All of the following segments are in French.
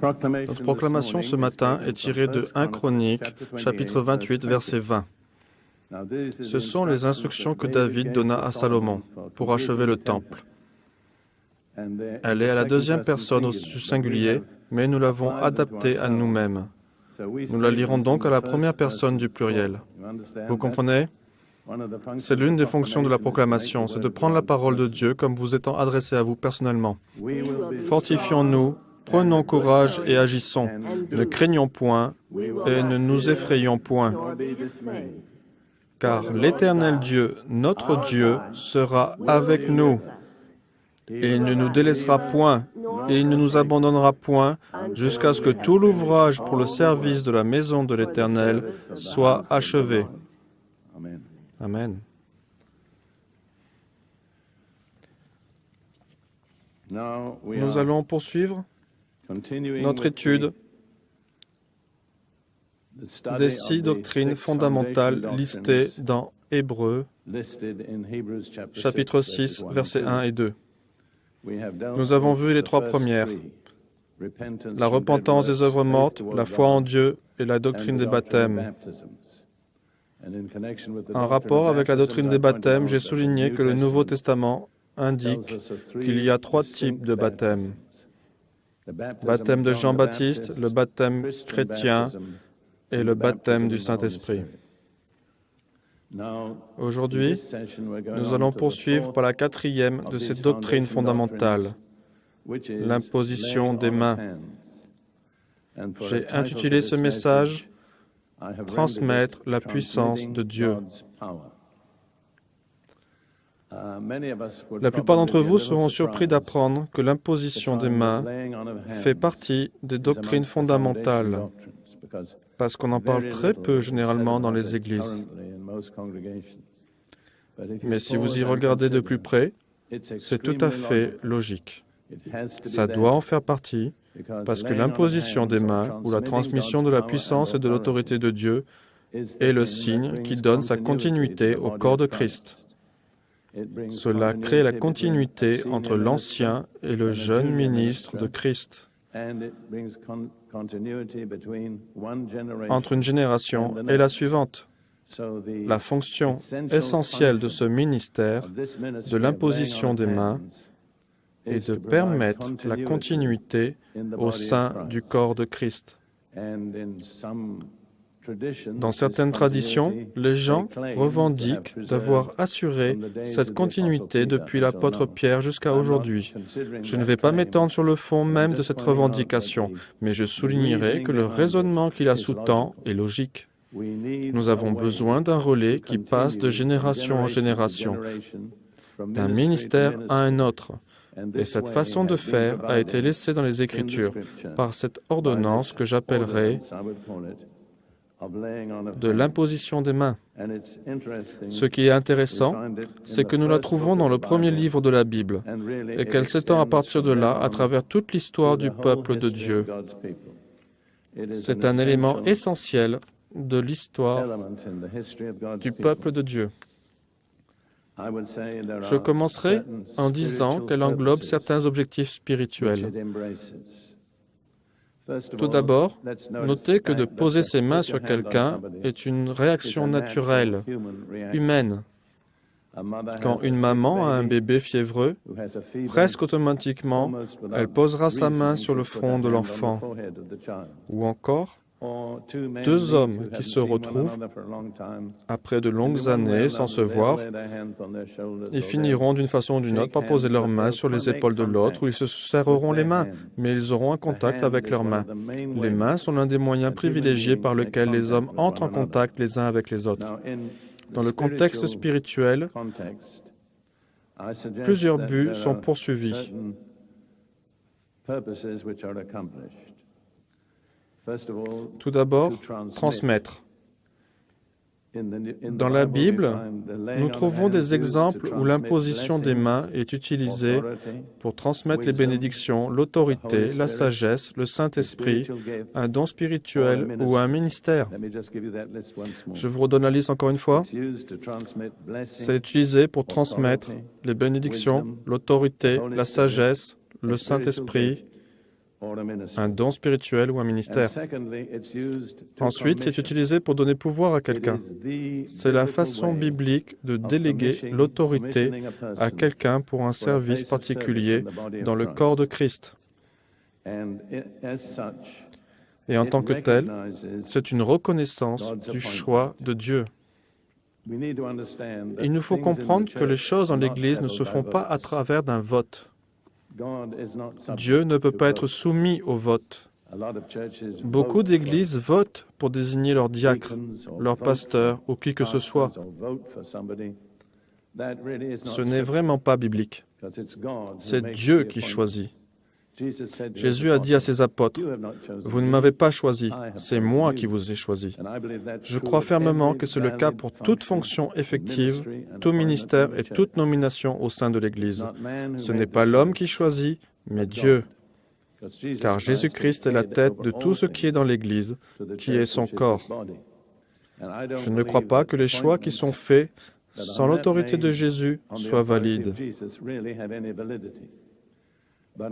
Notre proclamation ce matin est tirée de 1 Chroniques, chapitre 28, verset 20. Ce sont les instructions que David donna à Salomon pour achever le temple. Elle est à la deuxième personne au singulier, mais nous l'avons adaptée à nous-mêmes. Nous la lirons donc à la première personne du pluriel. Vous comprenez ? C'est l'une des fonctions de la proclamation, c'est de prendre la parole de Dieu comme vous étant adressée à vous personnellement. Fortifions-nous, prenons courage et agissons. Ne craignons point et ne nous effrayons point. Car l'Éternel Dieu, notre Dieu, sera avec nous. Et il ne nous délaissera point, et il ne nous abandonnera point, jusqu'à ce que tout l'ouvrage pour le service de la maison de l'Éternel soit achevé. Amen. Nous allons poursuivre notre étude des 6 doctrines fondamentales listées dans Hébreux, chapitre 6, versets 1 et 2. Nous avons vu les 3 premières, la repentance des œuvres mortes, la foi en Dieu et la doctrine des baptêmes. En rapport avec la doctrine des baptêmes, j'ai souligné que le Nouveau Testament indique qu'il y a 3 types de baptêmes. Le baptême de Jean-Baptiste, le baptême chrétien et le baptême du Saint-Esprit. Aujourd'hui, nous allons poursuivre par la 4e de ces doctrines fondamentales, l'imposition des mains. J'ai intitulé ce message « Transmettre la puissance de Dieu ». La plupart d'entre vous seront surpris d'apprendre que l'imposition des mains fait partie des doctrines fondamentales, parce qu'on en parle très peu généralement dans les églises. Mais si vous y regardez de plus près, c'est tout à fait logique. Ça doit en faire partie, parce que l'imposition des mains ou la transmission de la puissance et de l'autorité de Dieu est le signe qui donne sa continuité au corps de Christ. Cela crée la continuité entre l'ancien et le jeune ministre de Christ, entre une génération et la suivante. La fonction essentielle de ce ministère, de l'imposition des mains, est de permettre la continuité au sein du corps de Christ. Dans certaines traditions, les gens revendiquent d'avoir assuré cette continuité depuis l'apôtre Pierre jusqu'à aujourd'hui. Je ne vais pas m'étendre sur le fond même de cette revendication, mais je soulignerai que le raisonnement qui la sous-tend est logique. Nous avons besoin d'un relais qui passe de génération en génération, d'un ministère à un autre. Et cette façon de faire a été laissée dans les Écritures par cette ordonnance que j'appellerai de l'imposition des mains. Ce qui est intéressant, c'est que nous la trouvons dans le premier livre de la Bible et qu'elle s'étend à partir de là à travers toute l'histoire du peuple de Dieu. C'est un élément essentiel de l'histoire du peuple de Dieu. Je commencerai en disant qu'elle englobe certains objectifs spirituels. Tout d'abord, notez que de poser ses mains sur quelqu'un est une réaction naturelle, humaine. Quand une maman a un bébé fiévreux, presque automatiquement, elle posera sa main sur le front de l'enfant. Ou encore, 2 hommes qui se retrouvent après de longues années sans se voir, ils finiront d'une façon ou d'une autre par poser leurs mains sur les épaules de l'autre ou ils se serreront les mains, mais ils auront un contact avec leurs mains. Les mains sont l'un des moyens privilégiés par lesquels les hommes entrent en contact les uns avec les autres. Dans le contexte spirituel, plusieurs buts sont poursuivis. Tout d'abord, transmettre. Dans la Bible, nous trouvons des exemples où l'imposition des mains est utilisée pour transmettre les bénédictions, l'autorité, la sagesse, le Saint-Esprit, un don spirituel ou un ministère. Je vous redonne la liste encore une fois. C'est utilisé pour transmettre les bénédictions, l'autorité, la sagesse, le Saint-Esprit un don spirituel ou un ministère. Ensuite, c'est utilisé pour donner pouvoir à quelqu'un. C'est la façon biblique de déléguer l'autorité à quelqu'un pour un service particulier dans le corps de Christ. Et en tant que tel, c'est une reconnaissance du choix de Dieu. Il nous faut comprendre que les choses dans l'Église ne se font pas à travers d'un vote. Dieu ne peut pas être soumis au vote. Beaucoup d'églises votent pour désigner leur diacre, leur pasteur ou qui que ce soit. Ce n'est vraiment pas biblique. C'est Dieu qui choisit. Jésus a dit à ses apôtres, « Vous ne m'avez pas choisi, c'est moi qui vous ai choisi. » Je crois fermement que c'est le cas pour toute fonction effective, tout ministère et toute nomination au sein de l'Église. Ce n'est pas l'homme qui choisit, mais Dieu. Car Jésus-Christ est la tête de tout ce qui est dans l'Église, qui est son corps. Je ne crois pas que les choix qui sont faits sans l'autorité de Jésus soient valides.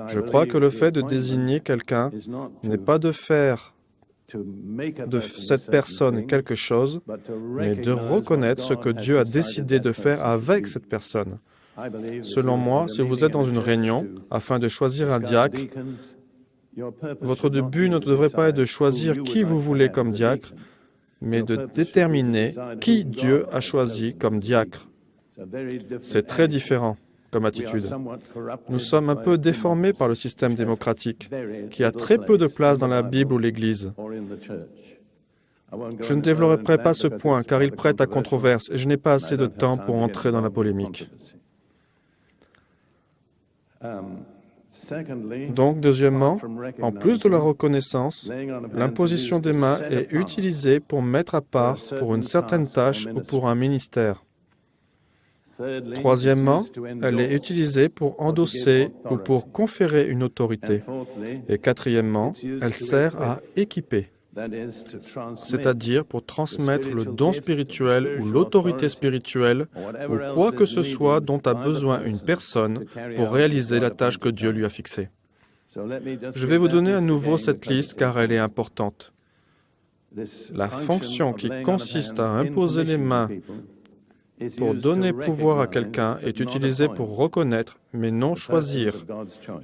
Je crois que le fait de désigner quelqu'un n'est pas de faire de cette personne quelque chose, mais de reconnaître ce que Dieu a décidé de faire avec cette personne. Selon moi, si vous êtes dans une réunion afin de choisir un diacre, votre but ne devrait pas être de choisir qui vous voulez comme diacre, mais de déterminer qui Dieu a choisi comme diacre. C'est très différent comme attitude. Nous sommes un peu déformés par le système démocratique, qui a très peu de place dans la Bible ou l'Église. Je ne développerai pas ce point, car il prête à controverse, et je n'ai pas assez de temps pour entrer dans la polémique. Donc, deuxièmement, en plus de la reconnaissance, l'imposition des mains est utilisée pour mettre à part pour une certaine tâche ou pour un ministère. Troisièmement, elle est utilisée pour endosser ou pour conférer une autorité. Et quatrièmement, elle sert à équiper, c'est-à-dire pour transmettre le don spirituel ou l'autorité spirituelle ou quoi que ce soit dont a besoin une personne pour réaliser la tâche que Dieu lui a fixée. Je vais vous donner à nouveau cette liste car elle est importante. La fonction qui consiste à imposer les mains pour donner pouvoir à quelqu'un est utilisée pour reconnaître, mais non choisir,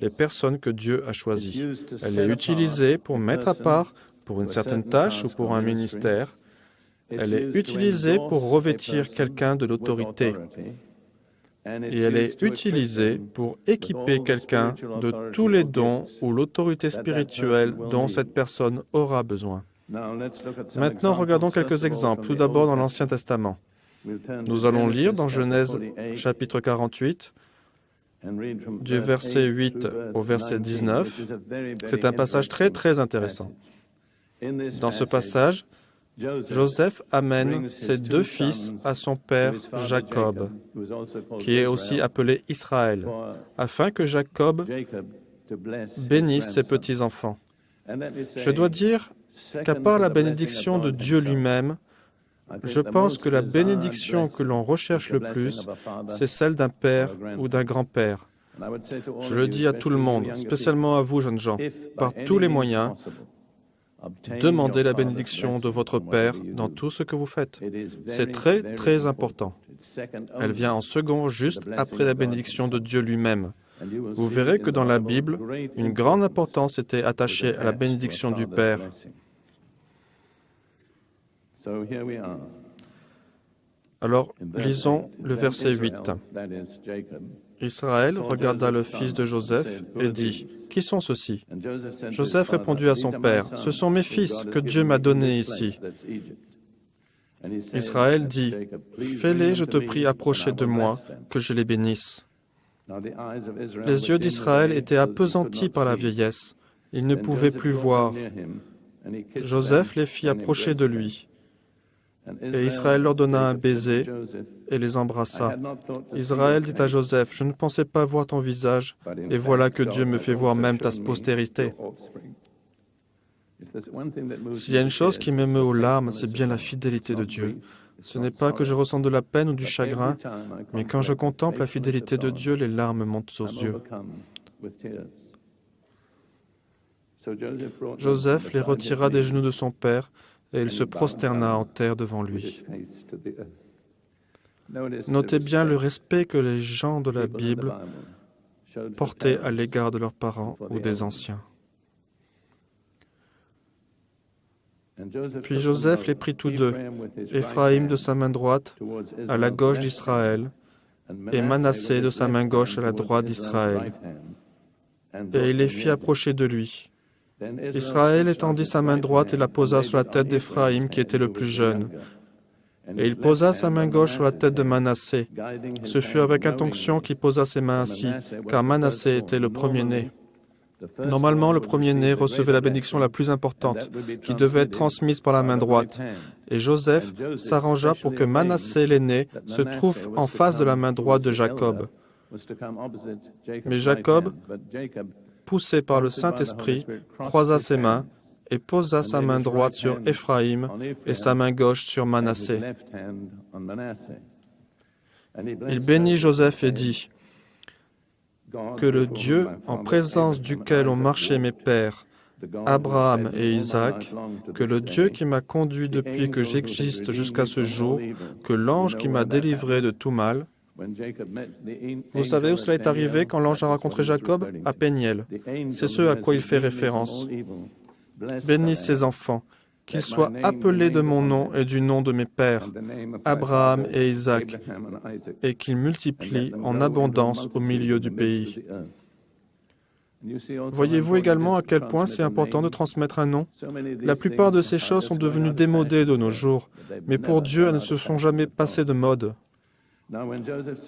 les personnes que Dieu a choisies. Elle est utilisée pour mettre à part pour une certaine tâche ou pour un ministère. Elle est utilisée pour revêtir quelqu'un de l'autorité. Et elle est utilisée pour équiper quelqu'un de tous les dons ou l'autorité spirituelle dont cette personne aura besoin. Maintenant, regardons quelques exemples. Tout d'abord dans l'Ancien Testament. Nous allons lire dans Genèse chapitre 48, du verset 8 au verset 19. C'est un passage très intéressant. Dans ce passage, Joseph amène ses deux fils à son père Jacob, qui est aussi appelé Israël, afin que Jacob bénisse ses petits-enfants. Je dois dire qu'à part la bénédiction de Dieu lui-même, je pense que la bénédiction que l'on recherche le plus, c'est celle d'un père ou d'un grand-père. Je le dis à tout le monde, spécialement à vous, jeunes gens, par tous les moyens, demandez la bénédiction de votre Père dans tout ce que vous faites. C'est très important. Elle vient en second, juste après la bénédiction de Dieu lui-même. Vous verrez que dans la Bible, une grande importance était attachée à la bénédiction du Père. Alors, lisons le verset 8. Israël regarda le fils de Joseph et dit, « Qui sont ceux-ci » Joseph répondit à son père, « Ce sont mes fils que Dieu m'a donnés ici. » Israël dit, « Fais-les, je te prie, approcher de moi, que je les bénisse. » Les yeux d'Israël étaient appesantis par la vieillesse. Il ne pouvait plus voir. Joseph les fit approcher de lui. Et Israël leur donna un baiser et les embrassa. Israël dit à Joseph, « Je ne pensais pas voir ton visage, et voilà que Dieu me fait voir même ta postérité. » S'il y a une chose qui m'émeut aux larmes, c'est bien la fidélité de Dieu. Ce n'est pas que je ressens de la peine ou du chagrin, mais quand je contemple la fidélité de Dieu, les larmes montent aux yeux. Joseph les retira des genoux de son père et il se prosterna en terre devant lui. Notez bien le respect que les gens de la Bible portaient à l'égard de leurs parents ou des anciens. Puis Joseph les prit tous deux, Éphraïm de sa main droite à la gauche d'Israël et Manassé de sa main gauche à la droite d'Israël. Et il les fit approcher de lui. Israël étendit sa main droite et la posa sur la tête d'Éphraïm qui était le plus jeune. Et il posa sa main gauche sur la tête de Manassé. Ce fut avec intention qu'il posa ses mains ainsi, car Manassé était le premier-né. Normalement, le premier-né recevait la bénédiction la plus importante, qui devait être transmise par la main droite. Et Joseph s'arrangea pour que Manassé, l'aîné, se trouve en face de la main droite de Jacob. Mais Jacob, poussé par le Saint-Esprit, croisa ses mains et posa sa main droite sur Éphraïm et sa main gauche sur Manassé. Il bénit Joseph et dit : que le Dieu en présence duquel ont marché mes pères, Abraham et Isaac, que le Dieu qui m'a conduit depuis que j'existe jusqu'à ce jour, que l'ange qui m'a délivré de tout mal. Vous savez où cela est arrivé quand l'ange a rencontré Jacob ? À Péniel. C'est ce à quoi il fait référence. Bénisse ses enfants, qu'ils soient appelés de mon nom et du nom de mes pères, Abraham et Isaac, et qu'ils multiplient en abondance au milieu du pays. Voyez-vous également à quel point c'est important de transmettre un nom ? La plupart de ces choses sont devenues démodées de nos jours, mais pour Dieu, elles ne se sont jamais passées de mode.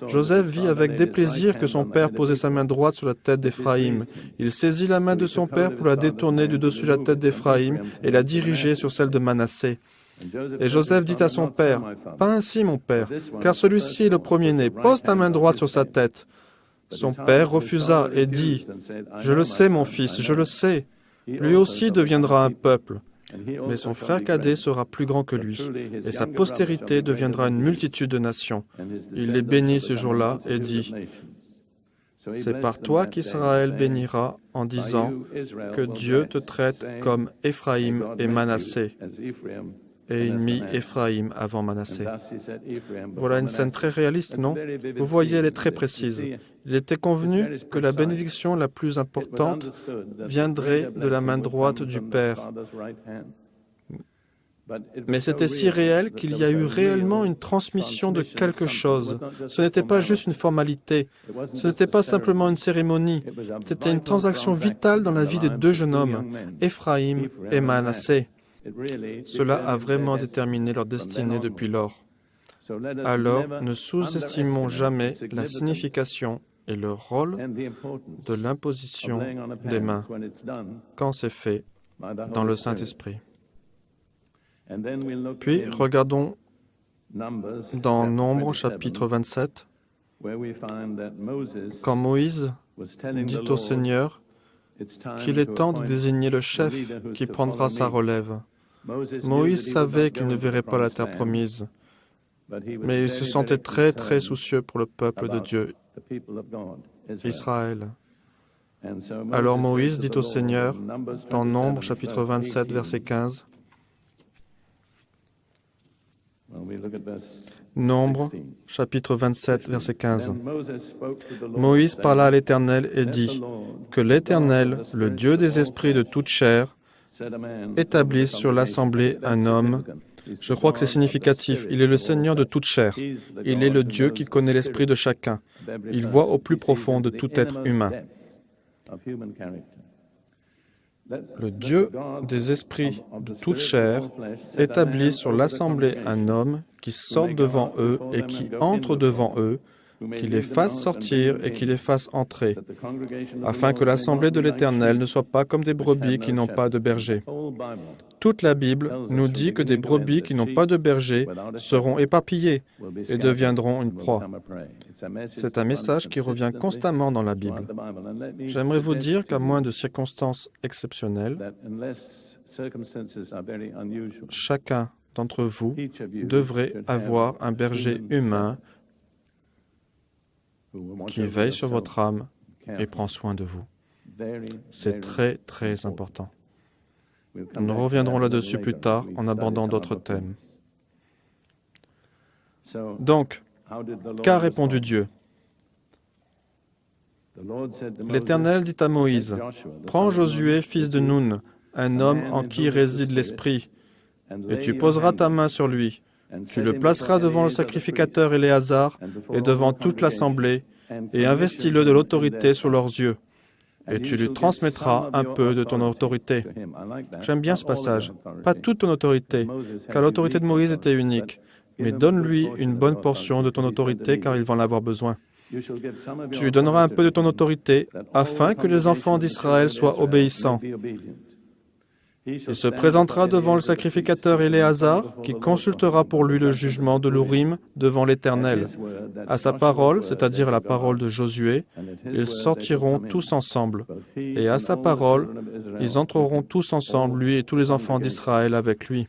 Joseph vit avec déplaisir que son père posait sa main droite sur la tête d'Éphraïm. Il saisit la main de son père pour la détourner du dessus de la tête d'Éphraïm et la diriger sur celle de Manassé. Et Joseph dit à son père : « Pas ainsi, mon père, car celui-ci est le premier-né. Pose ta main droite sur sa tête. » Son père refusa et dit : « Je le sais, mon fils, je le sais. Lui aussi deviendra un peuple. Mais son frère cadet sera plus grand que lui, et sa postérité deviendra une multitude de nations. » Il les bénit ce jour-là et dit : « C'est par toi qu'Israël bénira en disant que Dieu te traite comme Éphraïm et Manassé. » Et il mit Éphraïm avant Manassé. Voilà une scène très réaliste, non ? Vous voyez, elle est très précise. Il était convenu que la bénédiction la plus importante viendrait de la main droite du Père. Mais c'était si réel qu'il y a eu réellement une transmission de quelque chose. Ce n'était pas juste une formalité. Ce n'était pas simplement une cérémonie. C'était une transaction vitale dans la vie des deux jeunes hommes, Éphraïm et Manassé. Cela a vraiment déterminé leur destinée depuis lors. Alors, ne sous-estimons jamais la signification et le rôle de l'imposition des mains quand c'est fait dans le Saint-Esprit. Puis, regardons dans Nombres, chapitre 27, quand Moïse dit au Seigneur qu'il est temps de désigner le chef qui prendra sa relève. Moïse savait qu'il ne verrait pas la terre promise, mais il se sentait très, très soucieux pour le peuple de Dieu, Israël. Alors Moïse dit au Seigneur, dans Nombres, chapitre 27, verset 15, Nombres, chapitre 27, verset 15. Moïse parla à l'Éternel et dit : « Que l'Éternel, le Dieu des esprits de toute chair, établisse sur l'assemblée un homme. » Je crois que c'est significatif. Il est le Seigneur de toute chair. Il est le Dieu qui connaît l'esprit de chacun. Il voit au plus profond de tout être humain. Le Dieu des esprits de toute chair établit sur l'assemblée un homme qui sort devant eux et qui entre devant eux, qui les fasse sortir et qui les fasse entrer, afin que l'assemblée de l'Éternel ne soit pas comme des brebis qui n'ont pas de berger. Toute la Bible nous dit que des brebis qui n'ont pas de berger seront éparpillées et deviendront une proie. C'est un message qui revient constamment dans la Bible. J'aimerais vous dire qu'à moins de circonstances exceptionnelles, chacun d'entre vous devrait avoir un berger humain qui veille sur votre âme et prend soin de vous. C'est très, très important. Nous reviendrons là-dessus plus tard en abordant d'autres thèmes. Donc, qu'a répondu Dieu? L'Éternel dit à Moïse, « Prends Josué, fils de Nun, un homme en qui réside l'Esprit, et tu poseras ta main sur lui. Tu le placeras devant le sacrificateur Éléazar et devant toute l'assemblée, et investis-le de l'autorité sous leurs yeux. Et tu lui transmettras un peu de ton autorité. » J'aime bien ce passage. Pas toute ton autorité, car l'autorité de Moïse était unique. Mais donne-lui une bonne portion de ton autorité, car il va en avoir besoin. Tu lui donneras un peu de ton autorité, afin que les enfants d'Israël soient obéissants. Il se présentera devant le sacrificateur Éléazar, qui consultera pour lui le jugement de l'Urim devant l'Éternel. À sa parole, c'est-à-dire à la parole de Josué, ils sortiront tous ensemble. Et à sa parole, ils entreront tous ensemble, lui et tous les enfants d'Israël avec lui.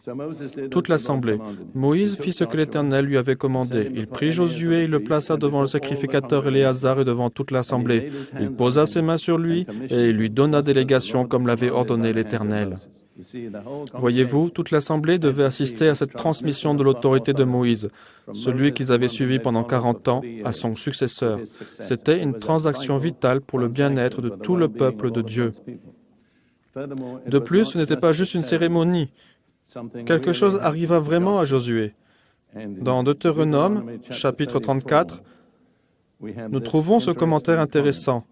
Toute l'assemblée. Moïse fit ce que l'Éternel lui avait commandé. Il prit Josué, il le plaça devant le sacrificateur Éléazar et devant toute l'assemblée. Il posa ses mains sur lui et il lui donna délégation comme l'avait ordonné l'Éternel. Voyez-vous, toute l'Assemblée devait assister à cette transmission de l'autorité de Moïse, celui qu'ils avaient suivi pendant 40 ans, à son successeur. C'était une transaction vitale pour le bien-être de tout le peuple de Dieu. De plus, ce n'était pas juste une cérémonie. Quelque chose arriva vraiment à Josué. Dans Deutéronome, chapitre 34, nous trouvons ce commentaire intéressant.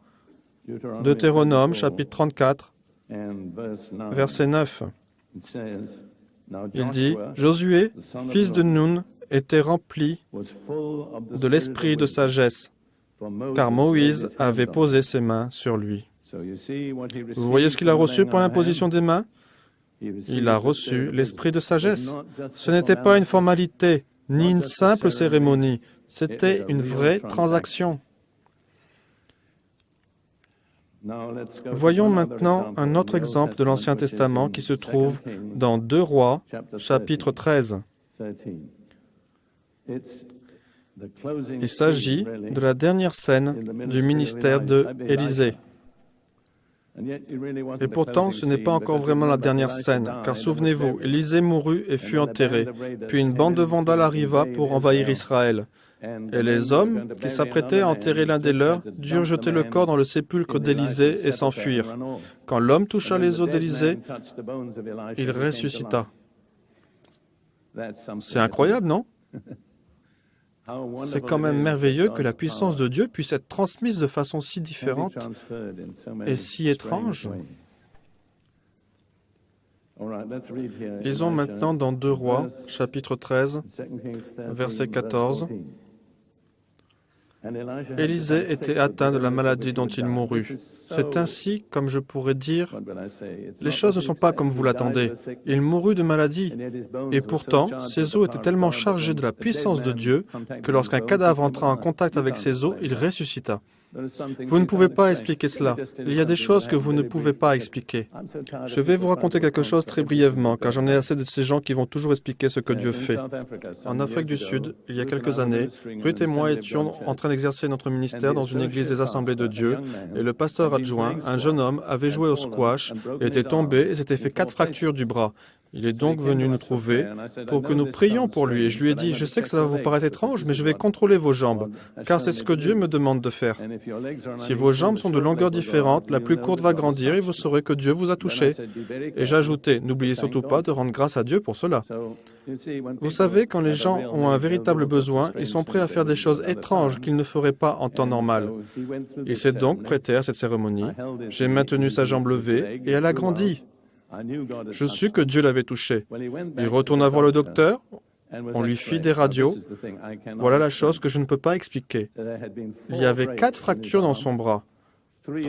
Deutéronome, chapitre 34, verset 9. Il dit, « Josué, fils de Nun, était rempli de l'esprit de sagesse, car Moïse avait posé ses mains sur lui. » Vous voyez ce qu'il a reçu pour l'imposition des mains? Il a reçu l'esprit de sagesse. Ce n'était pas une formalité, ni une simple cérémonie. C'était une vraie transaction. Voyons maintenant un autre exemple de l'Ancien Testament qui se trouve dans 2 Rois, chapitre 13. Il s'agit de la dernière scène du ministère d'Élisée. Et pourtant, ce n'est pas encore vraiment la dernière scène, car souvenez-vous, Élisée mourut et fut enterré, puis une bande de Vandales arriva pour envahir Israël. Et les hommes qui s'apprêtaient à enterrer l'un des leurs durent jeter le corps dans le sépulcre d'Élisée et s'enfuir. Quand l'homme toucha les os d'Élisée, il ressuscita. C'est incroyable, non? C'est quand même merveilleux que la puissance de Dieu puisse être transmise de façon si différente et si étrange. Lisons maintenant dans 2 Rois, chapitre 13, verset 14. Élisée était atteint de la maladie dont il mourut. C'est ainsi, comme je pourrais dire, les choses ne sont pas comme vous l'attendez. Il mourut de maladie, et pourtant, ses os étaient tellement chargés de la puissance de Dieu que lorsqu'un cadavre entra en contact avec ses os, il ressuscita. Vous ne pouvez pas expliquer cela. Il y a des choses que vous ne pouvez pas expliquer. Je vais vous raconter quelque chose très brièvement, car j'en ai assez de ces gens qui vont toujours expliquer ce que Dieu fait. En Afrique du Sud, il y a quelques années, Ruth et moi étions en train d'exercer notre ministère dans une église des Assemblées de Dieu, et le pasteur adjoint, un jeune homme, avait joué au squash, était tombé et s'était fait 4 fractures du bras. Il est donc venu nous trouver pour que nous prions pour lui. Et je lui ai dit, je sais que ça va vous paraître étrange, mais je vais contrôler vos jambes, car c'est ce que Dieu me demande de faire. Si vos jambes sont de longueur différente, la plus courte va grandir et vous saurez que Dieu vous a touché. Et j'ajoutais, n'oubliez surtout pas de rendre grâce à Dieu pour cela. Vous savez, quand les gens ont un véritable besoin, ils sont prêts à faire des choses étranges qu'ils ne feraient pas en temps normal. Il s'est donc prêté à cette cérémonie. J'ai maintenu sa jambe levée et elle a grandi. Je sus que Dieu l'avait touché. Il retourna voir le docteur, on lui fit des radios. Voilà la chose que je ne peux pas expliquer. Il y avait 4 fractures dans son bras.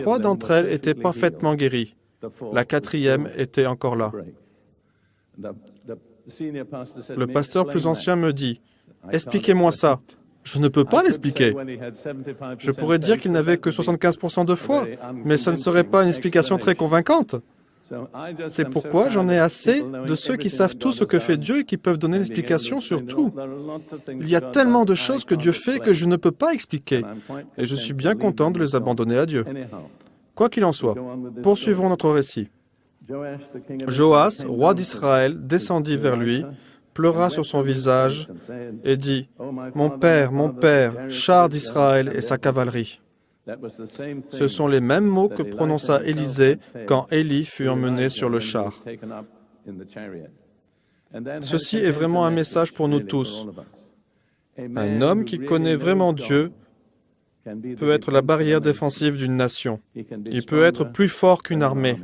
3 d'entre elles étaient parfaitement guéries. La 4e était encore là. Le pasteur plus ancien me dit, « Expliquez-moi ça. » Je ne peux pas l'expliquer. Je pourrais dire qu'il n'avait que 75% de foi, mais ça ne serait pas une explication très convaincante. C'est pourquoi j'en ai assez de ceux qui savent tout ce que fait Dieu et qui peuvent donner une explication sur tout. Il y a tellement de choses que Dieu fait que je ne peux pas expliquer. Et je suis bien content de les abandonner à Dieu. Quoi qu'il en soit, poursuivons notre récit. Joas, roi d'Israël, descendit vers lui, pleura sur son visage et dit « Mon père, char d'Israël et sa cavalerie ». Ce sont les mêmes mots que prononça Élisée quand Élie fut emmené sur le char. Ceci est vraiment un message pour nous tous. Un homme qui connaît vraiment Dieu peut être la barrière défensive d'une nation. Il peut être plus fort qu'une armée.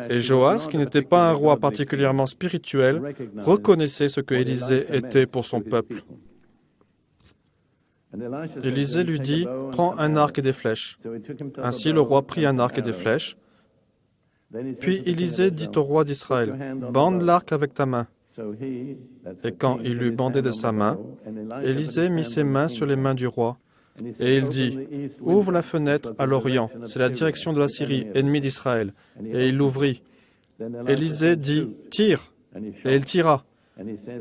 Et Joas, qui n'était pas un roi particulièrement spirituel, reconnaissait ce que Élisée était pour son peuple. Élisée lui dit, « Prends un arc et des flèches. » Ainsi le roi prit un arc et des flèches. Puis Élisée dit au roi d'Israël, « Bande l'arc avec ta main. » Et quand il l'eut bandé de sa main, Élisée mit ses mains sur les mains du roi. Et il dit, « Ouvre la fenêtre à l'Orient, c'est la direction de la Syrie, ennemie d'Israël. » Et il l'ouvrit. Élisée dit, « Tire !» Et il tira.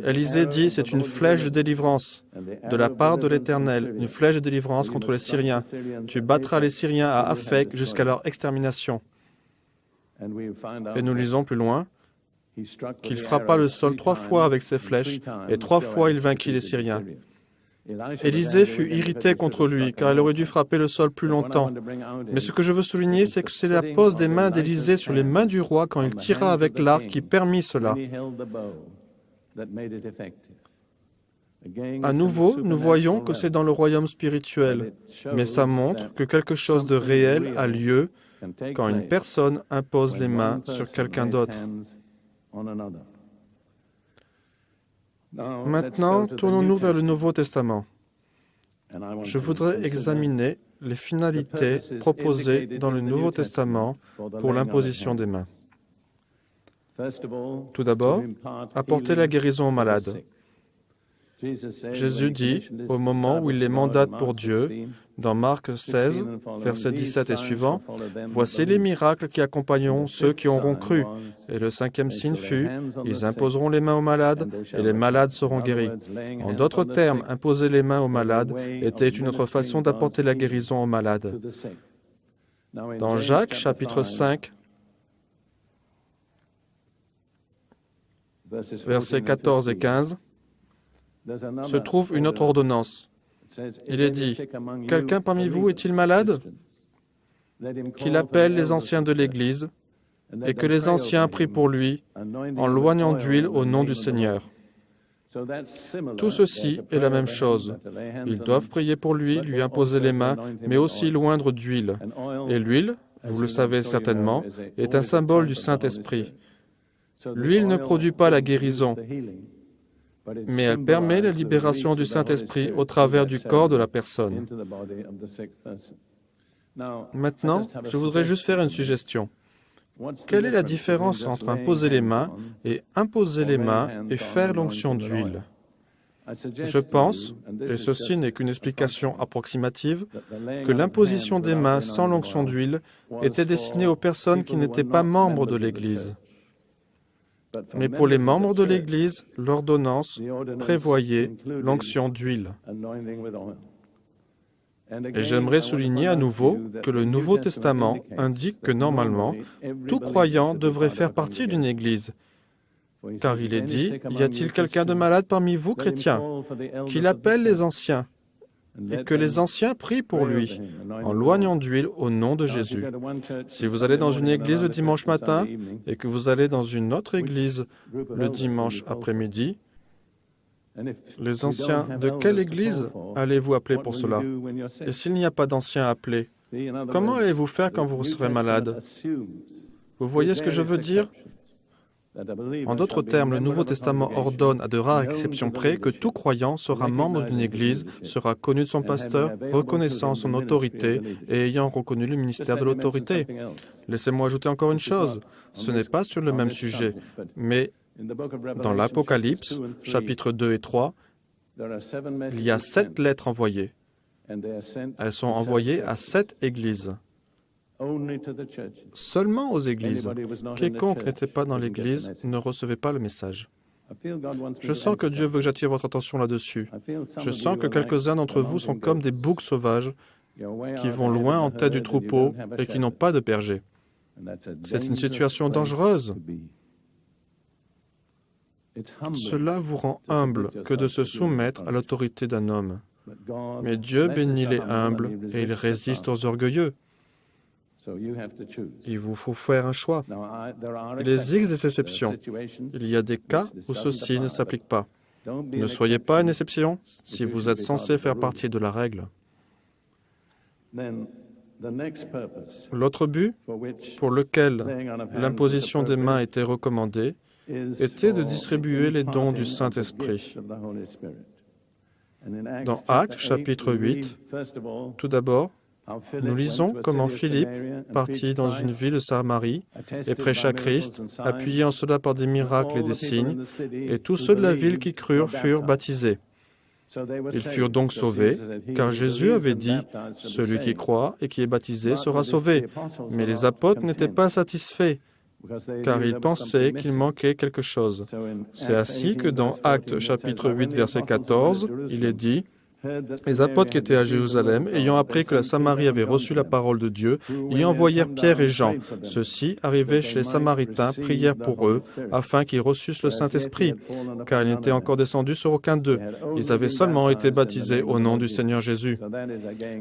Élisée dit, « C'est une flèche de délivrance de la part de l'Éternel, une flèche de délivrance contre les Syriens. Tu battras les Syriens à Aphek jusqu'à leur extermination. » Et nous lisons plus loin qu'il frappa le sol 3 fois avec ses flèches, et 3 fois il vainquit les Syriens. Élisée fut irrité contre lui, car il aurait dû frapper le sol plus longtemps. Mais ce que je veux souligner, c'est que c'est la pose des mains d'Élisée sur les mains du roi quand il tira avec l'arc qui permit cela. À nouveau, nous voyons que c'est dans le royaume spirituel, mais ça montre que quelque chose de réel a lieu quand une personne impose les mains sur quelqu'un d'autre. Maintenant, tournons-nous vers le Nouveau Testament. Je voudrais examiner les finalités proposées dans le Nouveau Testament pour l'imposition des mains. Tout d'abord, apporter la guérison aux malades. Jésus dit, au moment où il les mandate pour Dieu, dans Marc 16, versets 17 et suivants, « Voici les miracles qui accompagneront ceux qui auront cru. Et le 5e signe fut, ils imposeront les mains aux malades, et les malades seront guéris. » En d'autres termes, imposer les mains aux malades était une autre façon d'apporter la guérison aux malades. Dans Jacques, chapitre 5, versets 14 et 15, se trouve une autre ordonnance. Il est dit, « Quelqu'un parmi vous est-il malade? Qu'il appelle les anciens de l'Église, et que les anciens prient pour lui, en loignant d'huile au nom du Seigneur. » Tout ceci est la même chose. Ils doivent prier pour lui, lui imposer les mains, mais aussi loindre d'huile. Et l'huile, vous le savez certainement, est un symbole du Saint-Esprit. L'huile ne produit pas la guérison, mais elle permet la libération du Saint-Esprit au travers du corps de la personne. Maintenant, je voudrais juste faire une suggestion. Quelle est la différence entre imposer les mains et faire l'onction d'huile? Je pense, et ceci n'est qu'une explication approximative, que l'imposition des mains sans l'onction d'huile était destinée aux personnes qui n'étaient pas membres de l'Église. Mais pour les membres de l'Église, l'ordonnance prévoyait l'onction d'huile. Et j'aimerais souligner à nouveau que le Nouveau Testament indique que normalement, tout croyant devrait faire partie d'une Église. Car il est dit, « Y a-t-il quelqu'un de malade parmi vous, chrétiens, qu'il appelle les anciens, et que les anciens prient pour lui, en loignant d'huile au nom de Jésus. » Si vous allez dans une église le dimanche matin et que vous allez dans une autre église le dimanche après-midi, les anciens de quelle église allez-vous appeler pour cela? Et s'il n'y a pas d'anciens appelés, comment allez-vous faire quand vous serez malade? Vous voyez ce que je veux dire? En d'autres termes, le Nouveau Testament ordonne, à de rares exceptions près, que tout croyant sera membre d'une Église, sera connu de son pasteur, reconnaissant son autorité et ayant reconnu le ministère de l'autorité. Laissez-moi ajouter encore une chose. Ce n'est pas sur le même sujet, mais dans l'Apocalypse, chapitres 2 et 3, il y a 7 lettres envoyées. Elles sont envoyées à 7 églises. Seulement aux églises. Quiconque n'était pas dans l'église ne recevait pas le message. Je sens que Dieu veut que j'attire votre attention là-dessus. Je sens que quelques-uns d'entre vous sont comme des boucs sauvages qui vont loin en tête du troupeau et qui n'ont pas de berger. C'est une situation dangereuse. Cela vous rend humble que de se soumettre à l'autorité d'un homme. Mais Dieu bénit les humbles et il résiste aux orgueilleux. Il vous faut faire un choix. Il existe des exceptions. Il y a des cas où ceci ne s'applique pas. Ne soyez pas une exception si vous êtes censé faire partie de la règle. L'autre but pour lequel l'imposition des mains était recommandée était de distribuer les dons du Saint-Esprit. Dans Actes, chapitre 8, tout d'abord, nous lisons comment Philippe partit dans une ville de Samarie et prêcha Christ, appuyé en cela par des miracles et des signes, et tous ceux de la ville qui crurent furent baptisés. Ils furent donc sauvés, car Jésus avait dit « Celui qui croit et qui est baptisé sera sauvé ». Mais les apôtres n'étaient pas satisfaits, car ils pensaient qu'il manquait quelque chose. C'est ainsi que dans Actes chapitre 8, verset 14, il est dit « Les apôtres qui étaient à Jérusalem, ayant appris que la Samarie avait reçu la parole de Dieu, y envoyèrent Pierre et Jean. Ceux-ci, arrivés chez les Samaritains, prièrent pour eux, afin qu'ils reçussent le Saint-Esprit, car il n'était encore descendu sur aucun d'eux. Ils avaient seulement été baptisés au nom du Seigneur Jésus.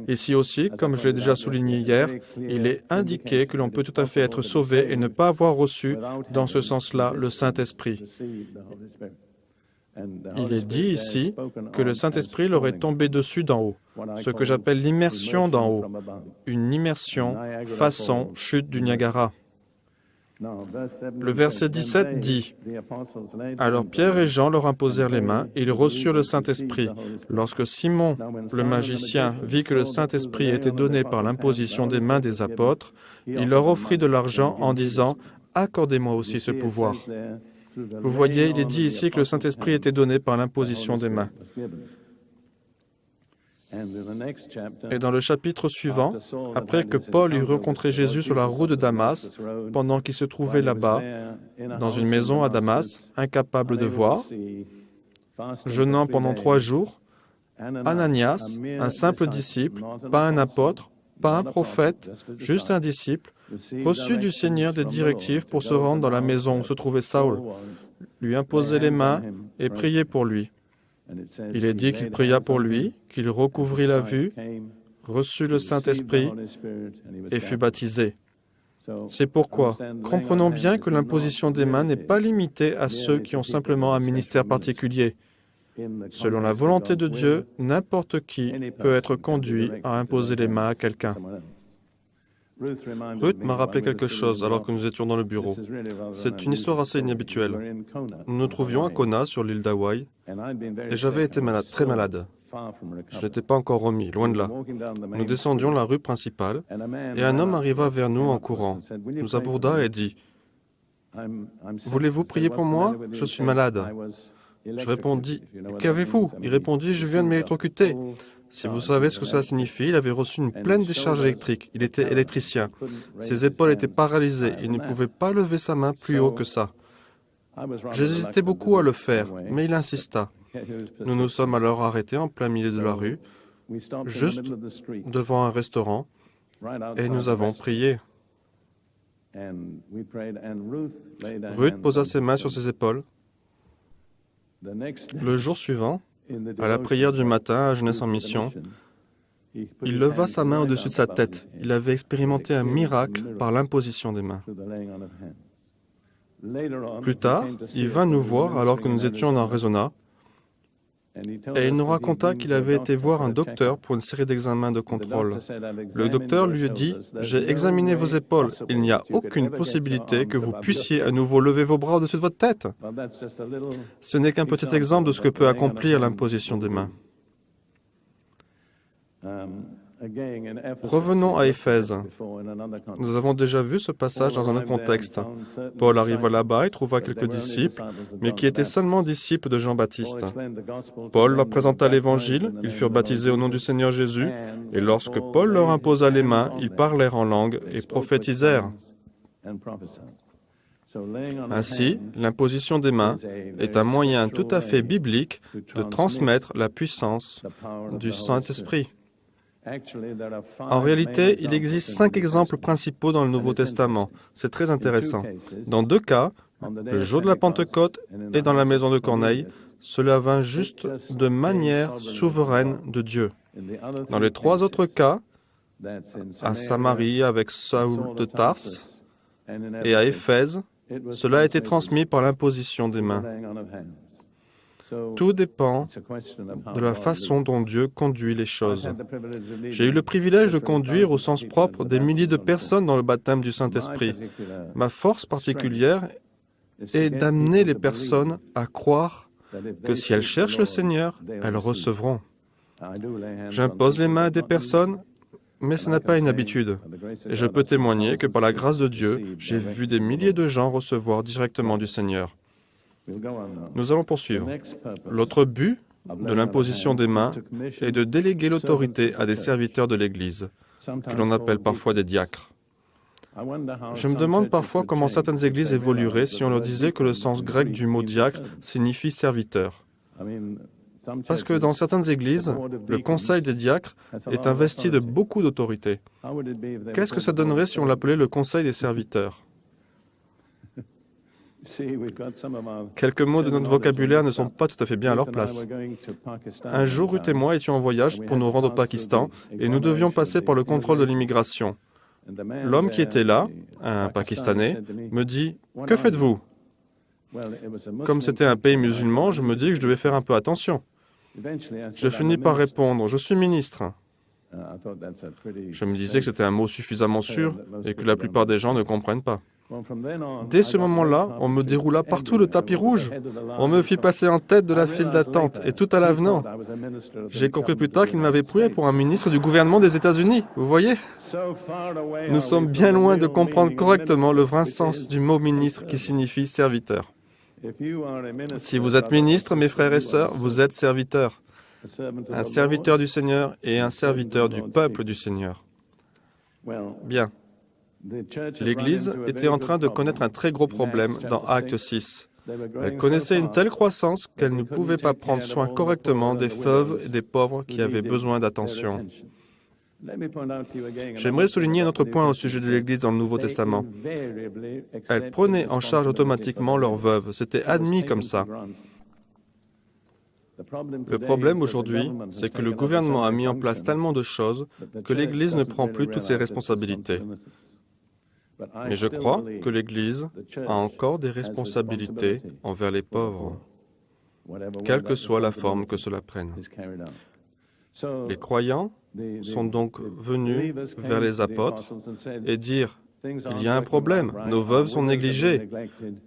Ici aussi, comme je l'ai déjà souligné hier, il est indiqué que l'on peut tout à fait être sauvé et ne pas avoir reçu, dans ce sens-là, le Saint-Esprit. Il est dit ici que le Saint-Esprit leur est tombé dessus d'en haut, ce que j'appelle l'immersion d'en haut, une immersion façon chute du Niagara. Le verset 17 dit « Alors Pierre et Jean leur imposèrent les mains et ils reçurent le Saint-Esprit. Lorsque Simon, le magicien, vit que le Saint-Esprit était donné par l'imposition des mains des apôtres, il leur offrit de l'argent en disant « Accordez-moi aussi ce pouvoir ». Vous voyez, il est dit ici que le Saint-Esprit était donné par l'imposition des mains. Et dans le chapitre suivant, après que Paul eut rencontré Jésus sur la route de Damas, pendant qu'il se trouvait là-bas, dans une maison à Damas, incapable de voir, jeûnant pendant 3 jours, Ananias, un simple disciple, pas un apôtre, pas un prophète, juste un disciple, reçut du Seigneur des directives pour se rendre dans la maison où se trouvait Saül, lui imposer les mains et prier pour lui. Il est dit qu'il pria pour lui, qu'il recouvrit la vue, reçut le Saint-Esprit et fut baptisé. C'est pourquoi, comprenons bien que l'imposition des mains n'est pas limitée à ceux qui ont simplement un ministère particulier. Selon la volonté de Dieu, n'importe qui peut être conduit à imposer les mains à quelqu'un. Ruth m'a rappelé quelque chose alors que nous étions dans le bureau. C'est une histoire assez inhabituelle. Nous nous trouvions à Kona, sur l'île d'Hawaï, et j'avais été malade, très malade. Je n'étais pas encore remis, loin de là. Nous descendions la rue principale, et un homme arriva vers nous en courant, nous aborda et dit « Voulez-vous prier pour moi? Je suis malade. » Je répondis « Qu'avez-vous » Il répondit « Je viens de m'électrocuter. » Si vous savez ce que cela signifie, il avait reçu une pleine décharge électrique. Il était électricien. Ses épaules étaient paralysées. Il ne pouvait pas lever sa main plus haut que ça. J'hésitais beaucoup à le faire, mais il insista. Nous nous sommes alors arrêtés en plein milieu de la rue, juste devant un restaurant, et nous avons prié. Ruth posa ses mains sur ses épaules. Le jour suivant, à la prière du matin à Jeunesse en Mission, il leva sa main au-dessus de sa tête. Il avait expérimenté un miracle par l'imposition des mains. Plus tard, il vint nous voir alors que nous étions dans Arizona, et il nous raconta qu'il avait été voir un docteur pour une série d'examens de contrôle. Le docteur lui a dit « J'ai examiné vos épaules. Il n'y a aucune possibilité que vous puissiez à nouveau lever vos bras au-dessus de votre tête. » Ce n'est qu'un petit exemple de ce que peut accomplir l'imposition des mains. Revenons à Éphèse. Nous avons déjà vu ce passage dans un autre contexte. Paul arriva là-bas et trouva quelques disciples, mais qui étaient seulement disciples de Jean-Baptiste. Paul leur présenta l'Évangile, ils furent baptisés au nom du Seigneur Jésus, et lorsque Paul leur imposa les mains, ils parlèrent en langue et prophétisèrent. Ainsi, l'imposition des mains est un moyen tout à fait biblique de transmettre la puissance du Saint-Esprit. En réalité, il existe 5 exemples principaux dans le Nouveau Testament. C'est très intéressant. Dans 2 cas, le jour de la Pentecôte et dans la maison de Corneille, cela vint juste de manière souveraine de Dieu. Dans les 3 autres cas, à Samarie avec Saül de Tarse et à Éphèse, cela a été transmis par l'imposition des mains. Tout dépend de la façon dont Dieu conduit les choses. J'ai eu le privilège de conduire au sens propre des milliers de personnes dans le baptême du Saint-Esprit. Ma force particulière est d'amener les personnes à croire que si elles cherchent le Seigneur, elles recevront. J'impose les mains à des personnes, mais ce n'est pas une habitude. Et je peux témoigner que par la grâce de Dieu, j'ai vu des milliers de gens recevoir directement du Seigneur. Nous allons poursuivre. L'autre but de l'imposition des mains est de déléguer l'autorité à des serviteurs de l'Église, que l'on appelle parfois des diacres. Je me demande parfois comment certaines églises évolueraient si on leur disait que le sens grec du mot diacre signifie serviteur. Parce que dans certaines églises, le conseil des diacres est investi de beaucoup d'autorité. Qu'est-ce que ça donnerait si on l'appelait le conseil des serviteurs ? Quelques mots de notre vocabulaire ne sont pas tout à fait bien à leur place. Un jour, Ruth et moi étions en voyage pour nous rendre au Pakistan et nous devions passer par le contrôle de l'immigration. L'homme qui était là, un Pakistanais, me dit « Que faites-vous » Comme c'était un pays musulman, je me dis que je devais faire un peu attention. Je finis par répondre « Je suis ministre ». Je me disais que c'était un mot suffisamment sûr et que la plupart des gens ne comprennent pas. Dès ce moment-là, on me déroula partout le tapis rouge. On me fit passer en tête de la file d'attente, et tout à l'avenant. J'ai compris plus tard qu'il m'avait pris pour un ministre du gouvernement des États-Unis. Vous voyez ? Nous sommes bien loin de comprendre correctement le vrai sens du mot ministre qui signifie serviteur. Si vous êtes ministre, mes frères et sœurs, vous êtes serviteurs. Un serviteur du Seigneur et un serviteur du peuple du Seigneur. Bien. L'Église était en train de connaître un très gros problème dans Acte 6. Elle connaissait une telle croissance qu'elle ne pouvait pas prendre soin correctement des veuves et des pauvres qui avaient besoin d'attention. J'aimerais souligner un autre point au sujet de l'Église dans le Nouveau Testament. Elle prenait en charge automatiquement leurs veuves. C'était admis comme ça. Le problème aujourd'hui, c'est que le gouvernement a mis en place tellement de choses que l'Église ne prend plus toutes ses responsabilités. Mais je crois que l'Église a encore des responsabilités envers les pauvres, quelle que soit la forme que cela prenne. Les croyants sont donc venus vers les apôtres et dire « Il y a un problème, nos veuves sont négligées. »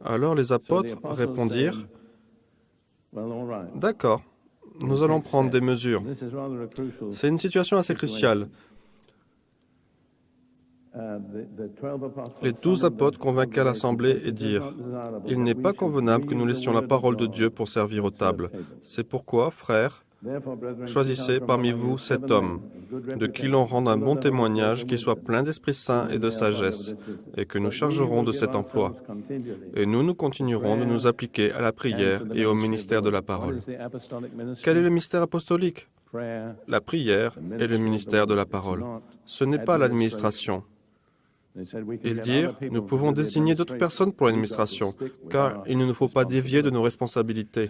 Alors les apôtres répondirent « D'accord, nous allons prendre des mesures. » C'est une situation assez cruciale. Les 12 apôtres convainquaient l'Assemblée et dirent « Il n'est pas convenable que nous laissions la parole de Dieu pour servir aux tables. C'est pourquoi, frères, choisissez parmi vous 7 hommes, de qui l'on rende un bon témoignage, qui soit plein d'Esprit Saint et de sagesse, et que nous chargerons de cet emploi. Et nous continuerons de nous appliquer à la prière et au ministère de la parole. » Quel est le mystère apostolique ? La prière et le ministère de la parole. Ce n'est pas l'administration. Ils dirent, nous pouvons désigner d'autres personnes pour l'administration, car il ne nous faut pas dévier de nos responsabilités.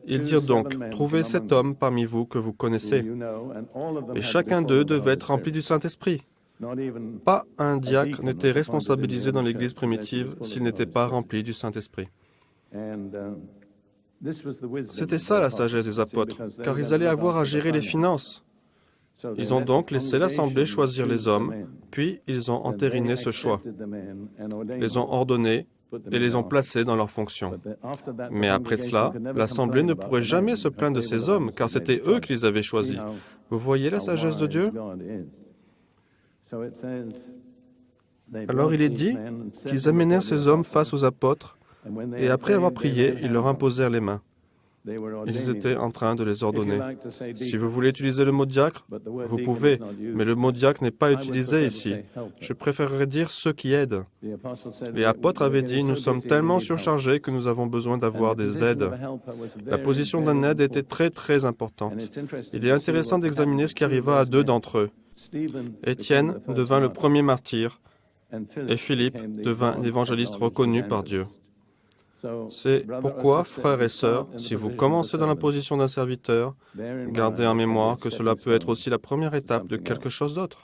Ils dirent donc, trouvez 7 hommes parmi vous que vous connaissez. Et chacun d'eux devait être rempli du Saint-Esprit. Pas un diacre n'était responsabilisé dans l'Église primitive s'il n'était pas rempli du Saint-Esprit. C'était ça la sagesse des apôtres, car ils allaient avoir à gérer les finances. Ils ont donc laissé l'Assemblée choisir les hommes, puis ils ont entériné ce choix, les ont ordonnés et les ont placés dans leurs fonctions. Mais après cela, l'Assemblée ne pourrait jamais se plaindre de ces hommes, car c'était eux qui les avaient choisis. Vous voyez la sagesse de Dieu ? Alors il est dit qu'ils amenèrent ces hommes face aux apôtres, et après avoir prié, ils leur imposèrent les mains. Ils étaient en train de les ordonner. Si vous voulez utiliser le mot diacre, vous pouvez, mais le mot diacre n'est pas utilisé ici. Je préférerais dire ceux qui aident. Les apôtres avaient dit, nous sommes tellement surchargés que nous avons besoin d'avoir des aides. La position d'un aide était très, très importante. Il est intéressant d'examiner ce qui arriva à 2 d'entre eux. Étienne devint le premier martyr et Philippe devint l'évangéliste reconnu par Dieu. C'est pourquoi, frères et sœurs, si vous commencez dans la position d'un serviteur, gardez en mémoire que cela peut être aussi la première étape de quelque chose d'autre.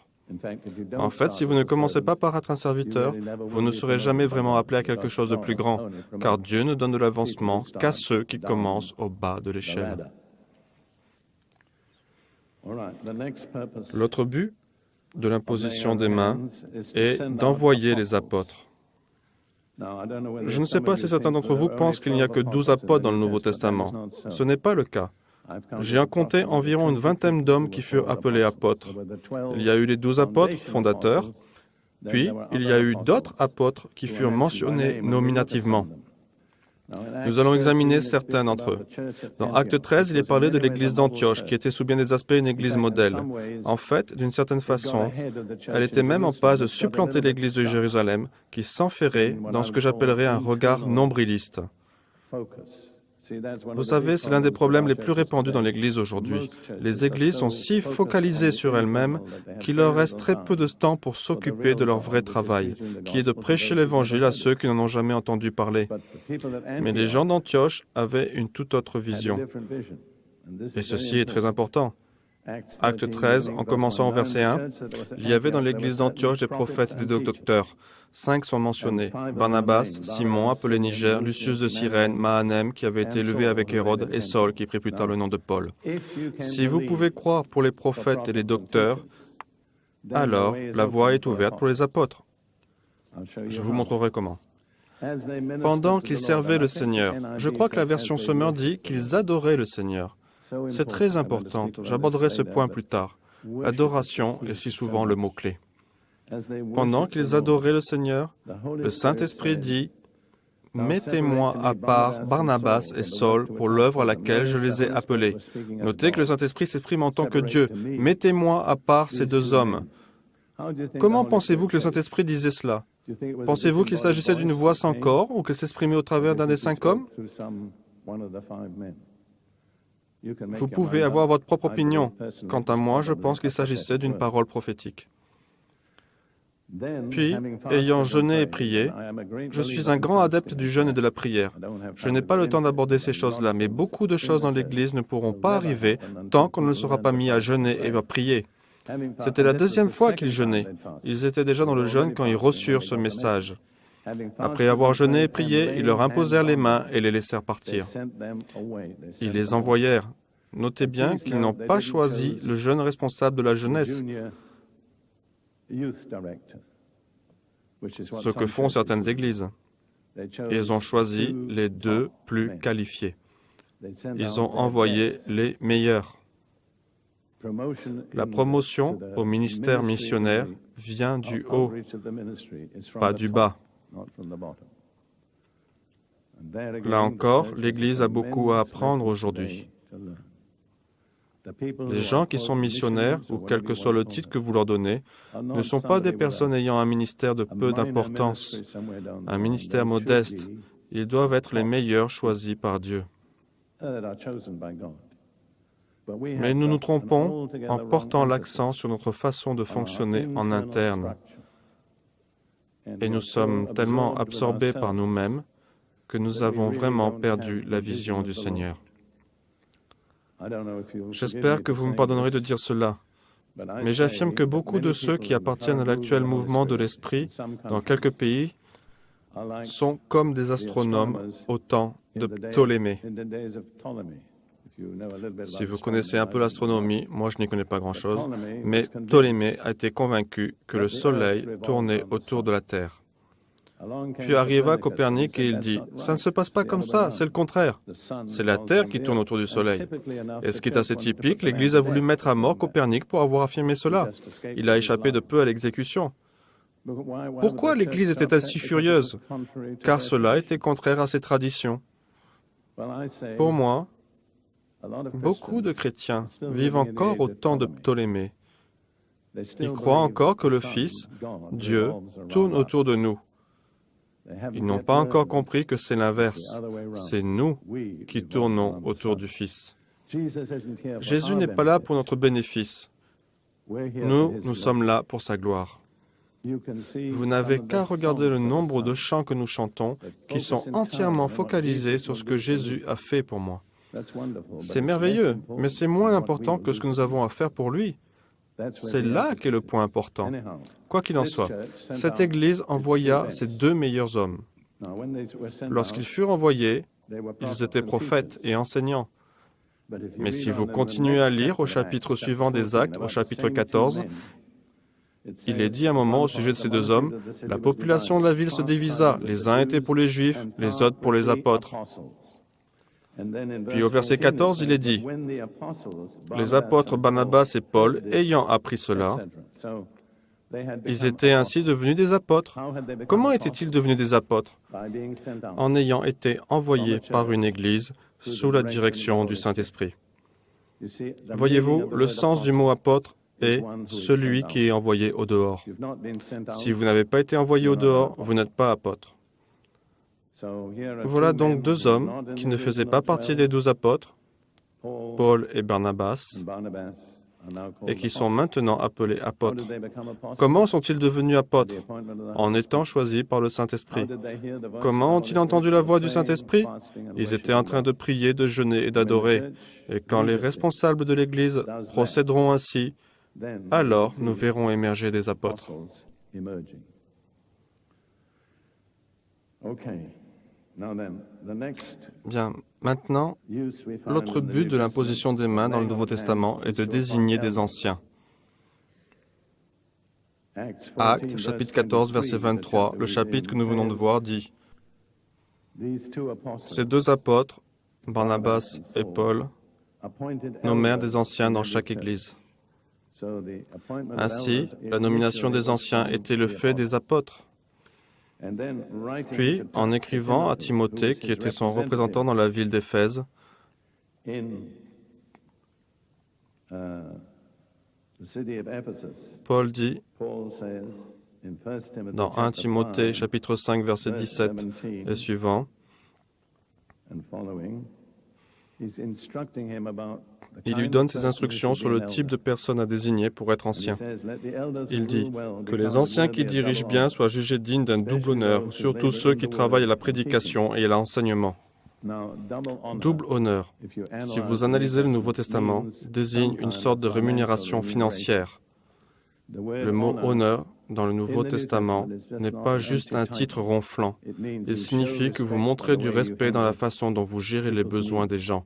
En fait, si vous ne commencez pas par être un serviteur, vous ne serez jamais vraiment appelé à quelque chose de plus grand, car Dieu ne donne de l'avancement qu'à ceux qui commencent au bas de l'échelle. L'autre but de l'imposition des mains est d'envoyer les apôtres. Je ne sais pas si certains d'entre vous pensent qu'il n'y a que 12 apôtres dans le Nouveau Testament. Ce n'est pas le cas. J'ai en compté environ une vingtaine d'hommes qui furent appelés apôtres. Il y a eu les 12 apôtres fondateurs, puis il y a eu d'autres apôtres qui furent mentionnés nominativement. Nous allons examiner certains d'entre eux. Dans Acte 13, il est parlé de l'église d'Antioche, qui était sous bien des aspects une église modèle. En fait, d'une certaine façon, elle était même en passe de supplanter l'église de Jérusalem, qui s'enferrait dans ce que j'appellerais un regard nombriliste. Vous savez, c'est l'un des problèmes les plus répandus dans l'Église aujourd'hui. Les églises sont si focalisées sur elles-mêmes qu'il leur reste très peu de temps pour s'occuper de leur vrai travail, qui est de prêcher l'Évangile à ceux qui n'en ont jamais entendu parler. Mais les gens d'Antioche avaient une toute autre vision. Et ceci est très important. Acte 13, en commençant au verset 1, il y avait dans l'église d'Antioche des prophètes et des docteurs. 5 sont mentionnés. Barnabas, Simon, appelé Niger, Lucius de Cyrène, Mahanem, qui avait été élevé avec Hérode, et Saul, qui prit plus tard le nom de Paul. Si vous pouvez croire pour les prophètes et les docteurs, alors la voie est ouverte pour les apôtres. Je vous montrerai comment. Pendant qu'ils servaient le Seigneur, je crois que la version Sommer dit qu'ils adoraient le Seigneur. C'est très important. J'aborderai ce point plus tard. Adoration est si souvent le mot-clé. Pendant qu'ils adoraient le Seigneur, le Saint-Esprit dit « Mettez-moi à part Barnabas et Saul pour l'œuvre à laquelle je les ai appelés. » Notez que le Saint-Esprit s'exprime en tant que Dieu. « Mettez-moi à part ces 2 hommes. » Comment pensez-vous que le Saint-Esprit disait cela? Pensez-vous qu'il s'agissait d'une voix sans corps ou qu'elle s'exprimait au travers d'un des 5 hommes? Vous pouvez avoir votre propre opinion. Quant à moi, je pense qu'il s'agissait d'une parole prophétique. Puis, ayant jeûné et prié, je suis un grand adepte du jeûne et de la prière. Je n'ai pas le temps d'aborder ces choses-là, mais beaucoup de choses dans l'Église ne pourront pas arriver tant qu'on ne sera pas mis à jeûner et à prier. C'était la 2e fois qu'ils jeûnaient. Ils étaient déjà dans le jeûne quand ils reçurent ce message. Après avoir jeûné et prié, ils leur imposèrent les mains et les laissèrent partir. Ils les envoyèrent. Notez bien qu'ils n'ont pas choisi le jeune responsable de la jeunesse, ce que font certaines églises. Ils ont choisi les 2 plus qualifiés. Ils ont envoyé les meilleurs. La promotion au ministère missionnaire vient du haut, pas du bas. Là encore, l'Église a beaucoup à apprendre aujourd'hui. Les gens qui sont missionnaires, ou quel que soit le titre que vous leur donnez, ne sont pas des personnes ayant un ministère de peu d'importance, un ministère modeste. Ils doivent être les meilleurs choisis par Dieu. Mais nous nous trompons en portant l'accent sur notre façon de fonctionner en interne. Et nous sommes tellement absorbés par nous-mêmes que nous avons vraiment perdu la vision du Seigneur. J'espère que vous me pardonnerez de dire cela, mais j'affirme que beaucoup de ceux qui appartiennent à l'actuel mouvement de l'Esprit dans quelques pays sont comme des astronomes au temps de Ptolémée. Si vous connaissez un peu l'astronomie, moi je n'y connais pas grand-chose, mais Ptolémée a été convaincu que le Soleil tournait autour de la Terre. Puis arriva Copernic et il dit « Ça ne se passe pas comme ça, c'est le contraire. C'est la Terre qui tourne autour du Soleil. » Et ce qui est assez typique, l'Église a voulu mettre à mort Copernic pour avoir affirmé cela. Il a échappé de peu à l'exécution. Pourquoi l'Église était-elle si furieuse? Car cela était contraire à ses traditions. Pour moi, beaucoup de chrétiens vivent encore au temps de Ptolémée. Ils croient encore que le Fils, Dieu, tourne autour de nous. Ils n'ont pas encore compris que c'est l'inverse. C'est nous qui tournons autour du Fils. Jésus n'est pas là pour notre bénéfice. Nous sommes là pour sa gloire. Vous n'avez qu'à regarder le nombre de chants que nous chantons qui sont entièrement focalisés sur ce que Jésus a fait pour moi. C'est merveilleux, mais c'est moins important que ce que nous avons à faire pour lui. C'est là qu'est le point important. Quoi qu'il en soit, cette Église envoya ses 2 meilleurs hommes. Lorsqu'ils furent envoyés, ils étaient prophètes et enseignants. Mais si vous continuez à lire au chapitre suivant des Actes, au chapitre 14, il est dit à un moment au sujet de ces 2 hommes, « La population de la ville se divisa, les uns étaient pour les Juifs, les autres pour les apôtres. » Puis au verset 14, il est dit, « Les apôtres Barnabas et Paul, ayant appris cela, ils étaient ainsi devenus des apôtres. » Comment étaient-ils devenus des apôtres? En ayant été envoyés par une Église sous la direction du Saint-Esprit. Voyez-vous, le sens du mot apôtre est celui qui est envoyé au dehors. Si vous n'avez pas été envoyé au dehors, vous n'êtes pas apôtre. Voilà donc 2 hommes qui ne faisaient pas partie des 12 apôtres, Paul et Barnabas, et qui sont maintenant appelés apôtres. Comment sont-ils devenus apôtres? En étant choisis par le Saint-Esprit. Comment ont-ils entendu la voix du Saint-Esprit? Ils étaient en train de prier, de jeûner et d'adorer. Et quand les responsables de l'Église procéderont ainsi, alors nous verrons émerger des apôtres. Bien, maintenant, l'autre but de l'imposition des mains dans le Nouveau Testament est de désigner des anciens. Actes, chapitre 14, verset 23, le chapitre que nous venons de voir dit « Ces 2 apôtres, Barnabas et Paul, nommèrent des anciens dans chaque Église. » Ainsi, la nomination des anciens était le fait des apôtres. Puis, en écrivant à Timothée, qui était son représentant dans la ville d'Éphèse, Paul dit, dans 1 Timothée, chapitre 5, verset 17 et suivant, il lui donne ses instructions sur le type de personne à désigner pour être ancien. Il dit que les anciens qui dirigent bien soient jugés dignes d'un double honneur, surtout ceux qui travaillent à la prédication et à l'enseignement. Double honneur, si vous analysez le Nouveau Testament, désigne une sorte de rémunération financière. Le mot « honneur » dans le Nouveau Testament n'est pas juste un titre ronflant. Il signifie que vous montrez du respect dans la façon dont vous gérez les besoins des gens.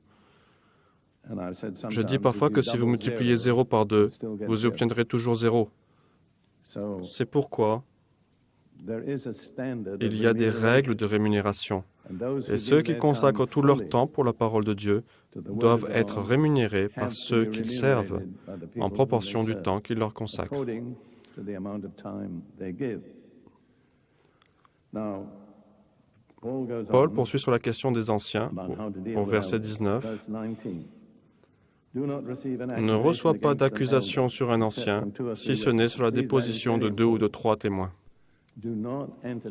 Je dis parfois que si vous multipliez 0 par 2, vous y obtiendrez toujours 0. C'est pourquoi il y a des règles de rémunération. Et ceux qui consacrent tout leur temps pour la parole de Dieu doivent être rémunérés par ceux qu'ils servent en proportion du temps qu'ils leur consacrent. Paul poursuit sur la question des anciens au verset 19. Ne reçois pas d'accusation sur un ancien, si ce n'est sur la déposition de 2 ou de 3 témoins.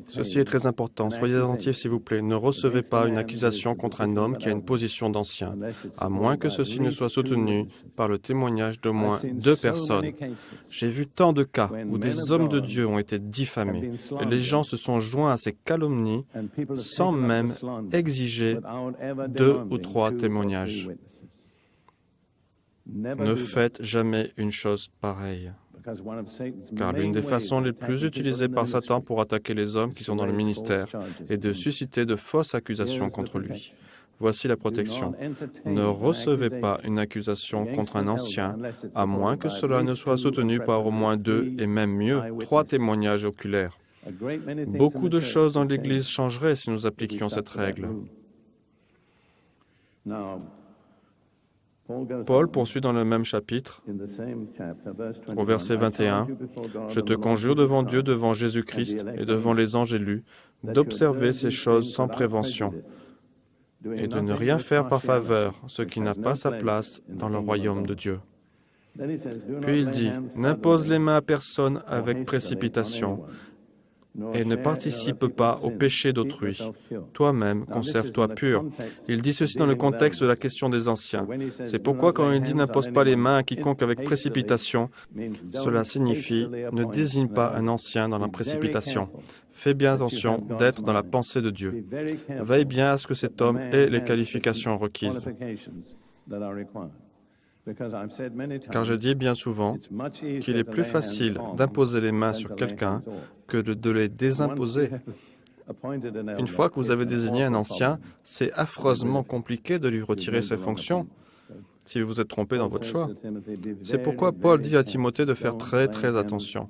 Ceci est très important. Soyez attentifs, s'il vous plaît. Ne recevez pas une accusation contre un homme qui a une position d'ancien, à moins que ceci ne soit soutenu par le témoignage d'au moins 2 personnes. J'ai vu tant de cas où des hommes de Dieu ont été diffamés, et les gens se sont joints à ces calomnies sans même exiger 2 ou 3 témoignages. Ne faites jamais une chose pareille. Car l'une des façons les plus utilisées par Satan pour attaquer les hommes qui sont dans le ministère est de susciter de fausses accusations contre lui. Voici la protection. Ne recevez pas une accusation contre un ancien, à moins que cela ne soit soutenu par au moins 2 et même mieux, 3 témoignages oculaires. Beaucoup de choses dans l'Église changeraient si nous appliquions cette règle. Paul poursuit dans le même chapitre, au verset 21, « Je te conjure devant Dieu, devant Jésus-Christ et devant les anges élus, d'observer ces choses sans prévention et de ne rien faire par faveur, ce qui n'a pas sa place dans le royaume de Dieu. » Puis il dit, « N'impose les mains à personne avec précipitation, et ne participe pas au péché d'autrui. Toi-même, conserve-toi pur. Il dit ceci dans le contexte de la question des anciens. C'est pourquoi quand il dit « n'impose pas les mains à quiconque avec précipitation », cela signifie « ne désigne pas un ancien dans la précipitation ». Fais bien attention d'être dans la pensée de Dieu. Veille bien à ce que cet homme ait les qualifications requises. Car je dis bien souvent qu'il est plus facile d'imposer les mains sur quelqu'un que de les désimposer. Une fois que vous avez désigné un ancien, c'est affreusement compliqué de lui retirer ses fonctions si vous vous êtes trompé dans votre choix. C'est pourquoi Paul dit à Timothée de faire très attention.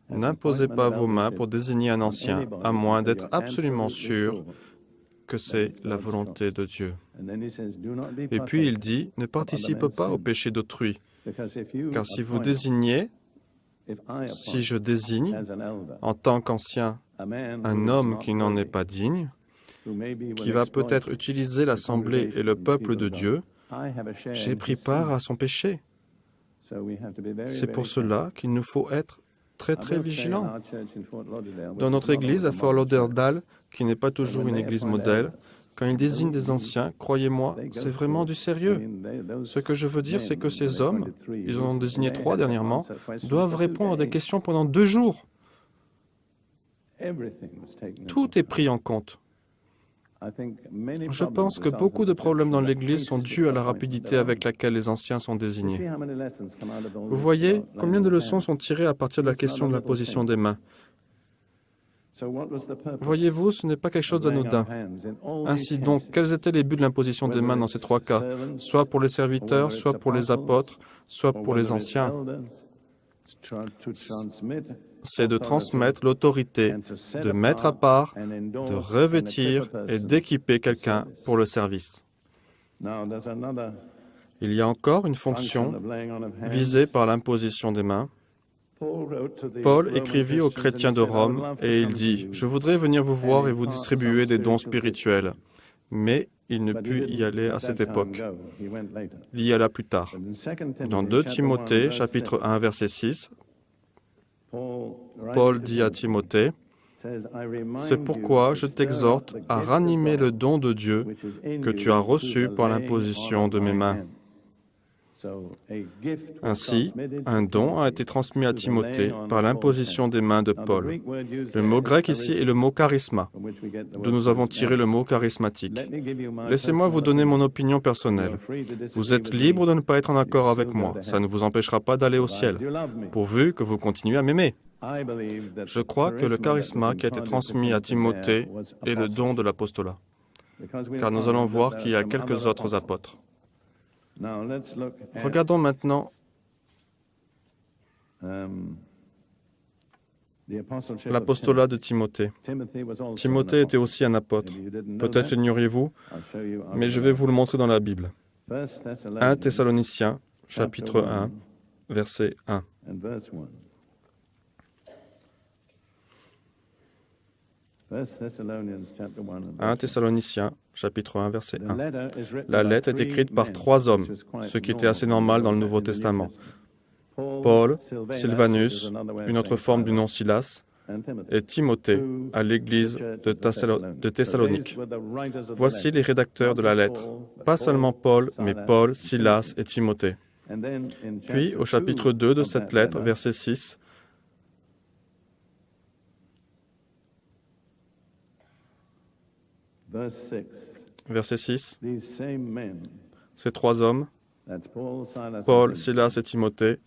N'imposez pas vos mains pour désigner un ancien, à moins d'être absolument sûr que c'est la volonté de Dieu. Et puis il dit, ne participe pas au péché d'autrui, car si vous désignez, si je désigne, en tant qu'ancien, un homme qui n'en est pas digne, qui va peut-être utiliser l'Assemblée et le peuple de Dieu, j'ai pris part à son péché. C'est pour cela qu'il nous faut être très vigilants. Dans notre église à Fort Lauderdale, qui n'est pas toujours une église modèle, quand ils désignent des anciens, croyez-moi, c'est vraiment du sérieux. Ce que je veux dire, c'est que ces hommes, ils en ont désigné 3 dernièrement, doivent répondre à des questions pendant 2 jours. Tout est pris en compte. Je pense que beaucoup de problèmes dans l'Église sont dus à la rapidité avec laquelle les anciens sont désignés. Vous voyez combien de leçons sont tirées à partir de la question de la position des mains. Voyez-vous, ce n'est pas quelque chose d'anodin. Ainsi donc, quels étaient les buts de l'imposition des mains dans ces 3 cas, soit pour les serviteurs, soit pour les apôtres, soit pour les anciens? C'est de transmettre l'autorité, de mettre à part, de revêtir et d'équiper quelqu'un pour le service. Il y a encore une fonction visée par l'imposition des mains. Paul écrivit aux chrétiens de Rome et il dit « Je voudrais venir vous voir et vous distribuer des dons spirituels. » Mais il ne put y aller à cette époque. Il y alla plus tard. Dans 2 Timothée, chapitre 1, verset 6, Paul dit à Timothée, « C'est pourquoi je t'exhorte à ranimer le don de Dieu que tu as reçu par l'imposition de mes mains. » Ainsi, un don a été transmis à Timothée par l'imposition des mains de Paul. Le mot grec ici est le mot charisma, d'où nous avons tiré le mot charismatique. Laissez-moi vous donner mon opinion personnelle. Vous êtes libre de ne pas être en accord avec moi. Ça ne vous empêchera pas d'aller au ciel, pourvu que vous continuez à m'aimer. Je crois que le charisma qui a été transmis à Timothée est le don de l'apostolat, car nous allons voir qu'il y a quelques autres apôtres. Regardons maintenant l'apostolat de Timothée. Timothée était aussi un apôtre. Peut-être l'ignoriez-vous, mais je vais vous le montrer dans la Bible. 1 Thessaloniciens, chapitre 1, verset 1. 1 Thessaloniciens, chapitre 1, verset 1. La lettre est écrite par 3 hommes, ce qui était assez normal dans le Nouveau Testament. Paul, Sylvanus, une autre forme du nom Silas, et Timothée à l'église de Thessalonique. Voici les rédacteurs de la lettre. Pas seulement Paul, mais Paul, Silas et Timothée. Puis, au chapitre 2 de cette lettre, verset 6, verset 6, ces 3 hommes, Paul, Silas et Timothée,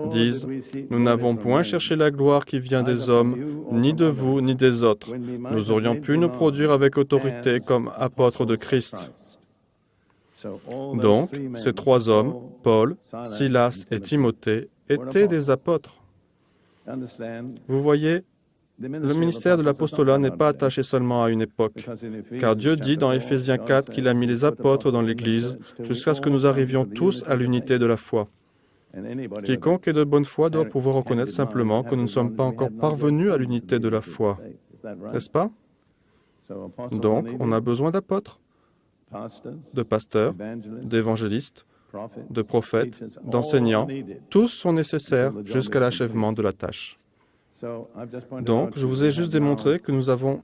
disent « Nous n'avons point cherché la gloire qui vient des hommes, ni de vous, ni des autres. Nous aurions pu nous produire avec autorité comme apôtres de Christ. » Donc, ces 3 hommes, Paul, Silas et Timothée, étaient des apôtres. Vous voyez, le ministère de l'apostolat n'est pas attaché seulement à une époque, car Dieu dit dans Éphésiens 4 qu'il a mis les apôtres dans l'Église jusqu'à ce que nous arrivions tous à l'unité de la foi. Quiconque est de bonne foi doit pouvoir reconnaître simplement que nous ne sommes pas encore parvenus à l'unité de la foi. N'est-ce pas? Donc, on a besoin d'apôtres, de pasteurs, d'évangélistes, de prophètes, d'enseignants. Tous sont nécessaires jusqu'à l'achèvement de la tâche. Donc, je vous ai juste démontré que nous avons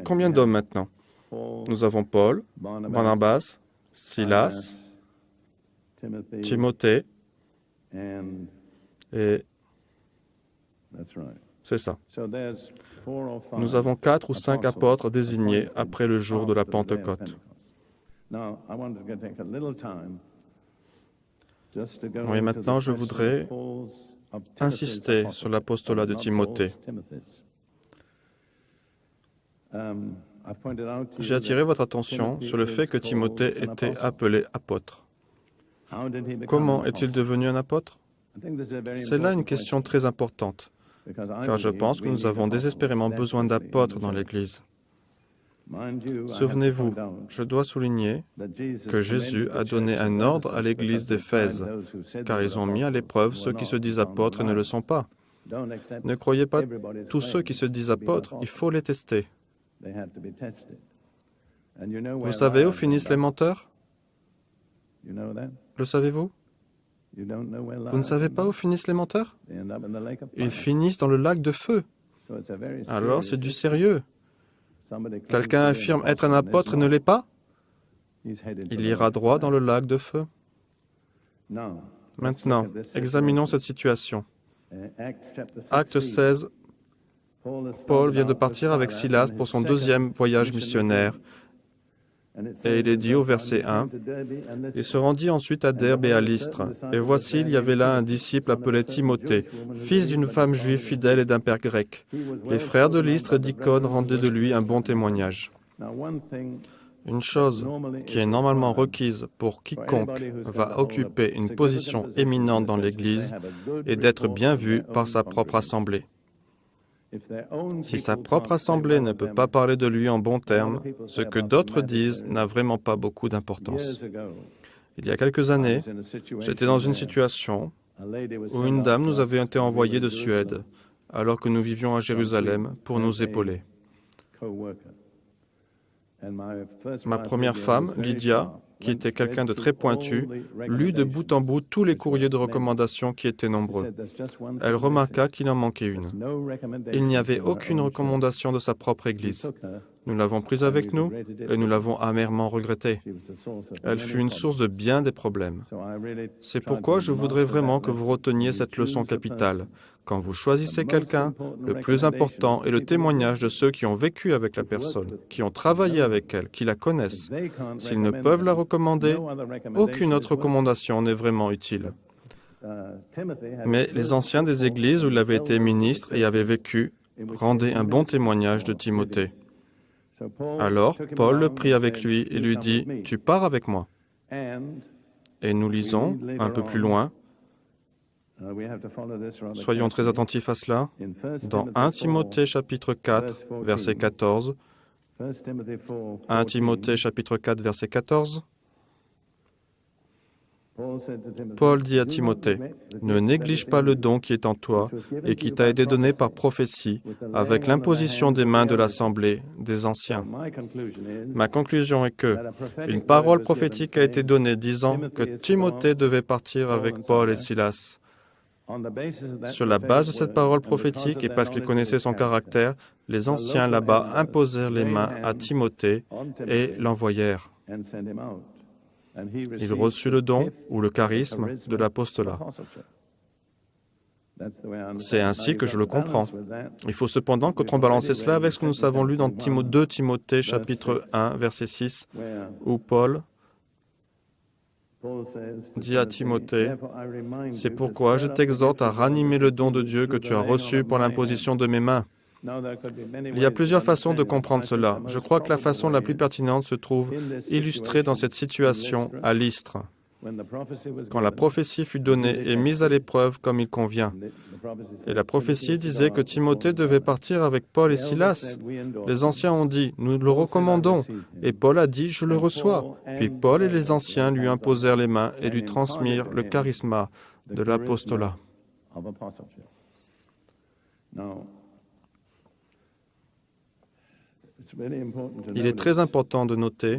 combien d'hommes maintenant? Nous avons Paul, Barnabas, Silas, Timothée, et c'est ça. Nous avons 4 ou 5 apôtres désignés après le jour de la Pentecôte. Oui, maintenant, je voudrais insister sur l'apostolat de Timothée. J'ai attiré votre attention sur le fait que Timothée était appelé apôtre. Comment est-il devenu un apôtre? C'est là une question très importante, car je pense que nous avons désespérément besoin d'apôtres dans l'Église. Souvenez-vous, je dois souligner que Jésus a donné un ordre à l'Église d'Éphèse, car ils ont mis à l'épreuve ceux qui se disent apôtres et ne le sont pas. Ne croyez pas tous ceux qui se disent apôtres, il faut les tester. Vous savez où finissent les menteurs? Le savez-vous? Vous ne savez pas où finissent les menteurs? Ils finissent dans le lac de feu. Alors c'est du sérieux. Quelqu'un affirme être un apôtre et ne l'est pas? Il ira droit dans le lac de feu. Maintenant, examinons cette situation. Acte 16, Paul vient de partir avec Silas pour son 2e voyage missionnaire. Et il est dit au verset 1, « Il se rendit ensuite à Derbe et à Lystre. Et voici, il y avait là un disciple appelé Timothée, fils d'une femme juive fidèle et d'un père grec. Les frères de Lystre et d'Icône rendaient de lui un bon témoignage. » Une chose qui est normalement requise pour quiconque va occuper une position éminente dans l'Église est d'être bien vu par sa propre assemblée. Si sa propre assemblée ne peut pas parler de lui en bons termes, ce que d'autres disent n'a vraiment pas beaucoup d'importance. Il y a quelques années, j'étais dans une situation où une dame nous avait été envoyée de Suède, alors que nous vivions à Jérusalem, pour nous épauler. Ma première femme, Lydia, qui était quelqu'un de très pointu, lut de bout en bout tous les courriers de recommandation qui étaient nombreux. Elle remarqua qu'il en manquait une. Il n'y avait aucune recommandation de sa propre Église. Nous l'avons prise avec nous et nous l'avons amèrement regrettée. Elle fut une source de bien des problèmes. C'est pourquoi je voudrais vraiment que vous reteniez cette leçon capitale. Quand vous choisissez quelqu'un, le plus important est le témoignage de ceux qui ont vécu avec la personne, qui ont travaillé avec elle, qui la connaissent. S'ils ne peuvent la recommander, aucune autre recommandation n'est vraiment utile. Mais les anciens des églises où il avait été ministre et avait vécu rendaient un bon témoignage de Timothée. Alors, Paul le prit avec lui et lui dit, « Tu pars avec moi. » Et nous lisons, un peu plus loin, soyons très attentifs à cela, dans 1 Timothée chapitre 4, verset 14, 1 Timothée chapitre 4, verset 14, Paul dit à Timothée, « Ne néglige pas le don qui est en toi et qui t'a été donné par prophétie, avec l'imposition des mains de l'assemblée, des anciens. » Ma conclusion est que une parole prophétique a été donnée disant que Timothée devait partir avec Paul et Silas. Sur la base de cette parole prophétique et parce qu'ils connaissaient son caractère, les anciens là-bas imposèrent les mains à Timothée et l'envoyèrent. Il reçut le don ou le charisme de l'apostolat. C'est ainsi que je le comprends. Il faut cependant contrebalancer cela avec ce que nous avons lu dans 2 Timothée chapitre 1, verset 6, où Paul dit à Timothée, « C'est pourquoi je t'exhorte à ranimer le don de Dieu que tu as reçu pour l'imposition de mes mains. » Il y a plusieurs façons de comprendre cela. Je crois que la façon la plus pertinente se trouve illustrée dans cette situation à Lystre, quand la prophétie fut donnée et mise à l'épreuve comme il convient. Et la prophétie disait que Timothée devait partir avec Paul et Silas. Les anciens ont dit, « Nous le recommandons. » Et Paul a dit, « Je le reçois. » Puis Paul et les anciens lui imposèrent les mains et lui transmirent le charisme de l'apostolat. Il est très important de noter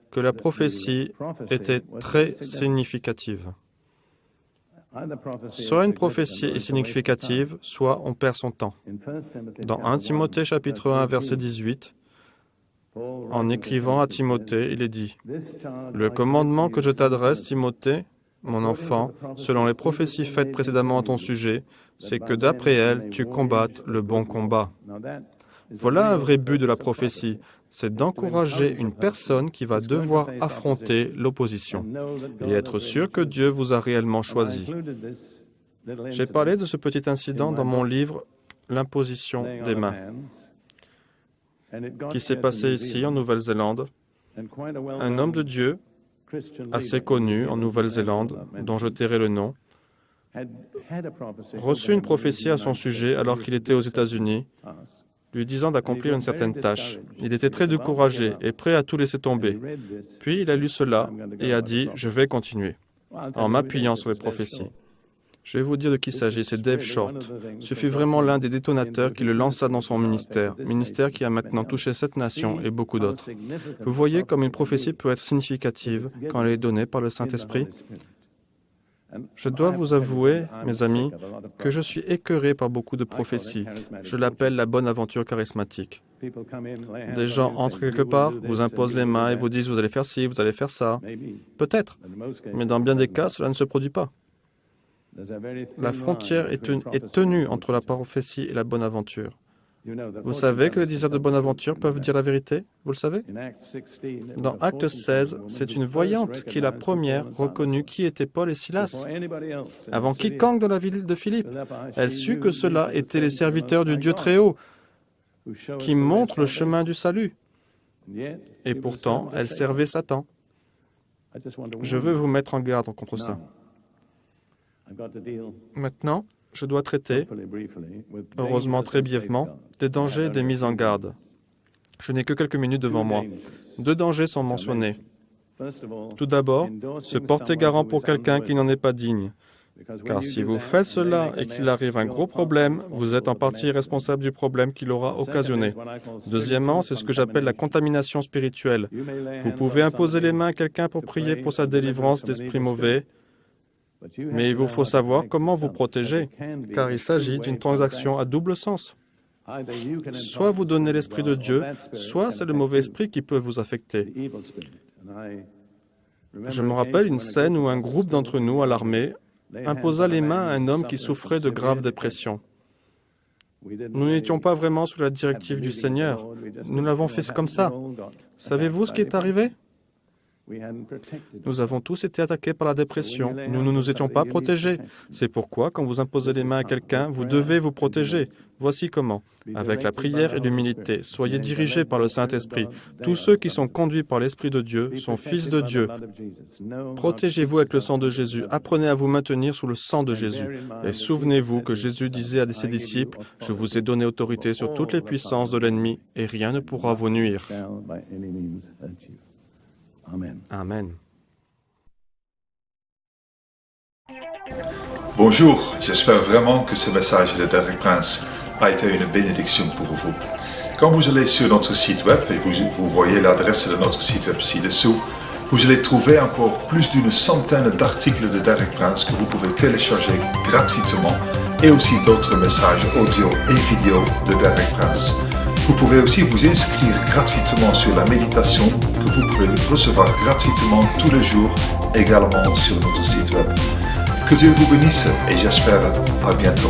que la prophétie était très significative. Soit une prophétie est significative, soit on perd son temps. Dans 1 Timothée chapitre 1, verset 18, en écrivant à Timothée, il est dit « Le commandement que je t'adresse, Timothée, mon enfant, selon les prophéties faites précédemment à ton sujet, c'est que d'après elles, tu combattes le bon combat. » Voilà un vrai but de la prophétie, c'est d'encourager une personne qui va devoir affronter l'opposition et être sûr que Dieu vous a réellement choisi. J'ai parlé de ce petit incident dans mon livre « L'imposition des mains » qui s'est passé ici en Nouvelle-Zélande. Un homme de Dieu, assez connu en Nouvelle-Zélande, dont je tairai le nom, reçut une prophétie à son sujet alors qu'il était aux États-Unis, lui disant d'accomplir une certaine tâche. Il était très découragé et prêt à tout laisser tomber. Puis il a lu cela et a dit « Je vais continuer » en m'appuyant sur les prophéties. Je vais vous dire de qui il s'agit, c'est Dave Short. Ce fut vraiment l'un des détonateurs qui le lança dans son ministère qui a maintenant touché cette nation et beaucoup d'autres. Vous voyez comme une prophétie peut être significative quand elle est donnée par le Saint-Esprit. Je dois vous avouer, mes amis, que je suis écœuré par beaucoup de prophéties. Je l'appelle la bonne aventure charismatique. Des gens entrent quelque part, vous imposent les mains et vous disent « vous allez faire ci, vous allez faire ça ». Peut-être, mais dans bien des cas, cela ne se produit pas. La frontière est tenue entre la prophétie et la bonne aventure. Vous savez que les diseurs de bonne aventure peuvent dire la vérité? Vous le savez? Dans Acte 16, c'est une voyante qui est la première reconnue qui étaient Paul et Silas. Avant quiconque dans la ville de Philippe, elle sut que ceux-là étaient les serviteurs du Dieu Très-Haut, qui montrent le chemin du salut. Et pourtant, elle servait Satan. Je veux vous mettre en garde contre ça. Maintenant, je dois traiter, heureusement très brièvement, des dangers et des mises en garde. Je n'ai que quelques minutes devant moi. 2 dangers sont mentionnés. Tout d'abord, se porter garant pour quelqu'un qui n'en est pas digne. Car si vous faites cela et qu'il arrive un gros problème, vous êtes en partie responsable du problème qu'il aura occasionné. Deuxièmement, c'est ce que j'appelle la contamination spirituelle. Vous pouvez imposer les mains à quelqu'un pour prier pour sa délivrance d'esprits mauvais, mais il vous faut savoir comment vous protéger, car il s'agit d'une transaction à double sens. Soit vous donnez l'Esprit de Dieu, soit c'est le mauvais esprit qui peut vous affecter. Je me rappelle une scène où un groupe d'entre nous à l'armée imposa les mains à un homme qui souffrait de grave dépression. Nous n'étions pas vraiment sous la directive du Seigneur. Nous l'avons fait comme ça. Savez-vous ce qui est arrivé? Nous avons tous été attaqués par la dépression. Nous ne nous étions pas protégés. C'est pourquoi, quand vous imposez les mains à quelqu'un, vous devez vous protéger. Voici comment. Avec la prière et l'humilité, soyez dirigés par le Saint-Esprit. Tous ceux qui sont conduits par l'Esprit de Dieu sont fils de Dieu. Protégez-vous avec le sang de Jésus. Apprenez à vous maintenir sous le sang de Jésus. Et souvenez-vous que Jésus disait à ses disciples, « Je vous ai donné autorité sur toutes les puissances de l'ennemi, et rien ne pourra vous nuire. » Amen. Bonjour, j'espère vraiment que ce message de Derek Prince a été une bénédiction pour vous. Quand vous allez sur notre site web et vous voyez l'adresse de notre site web ci-dessous, vous allez trouver encore plus d'une centaine d'articles de Derek Prince que vous pouvez télécharger gratuitement et aussi d'autres messages audio et vidéo de Derek Prince. Vous pouvez aussi vous inscrire gratuitement sur la méditation que vous pouvez recevoir gratuitement tous les jours également sur notre site web. Que Dieu vous bénisse et j'espère à bientôt.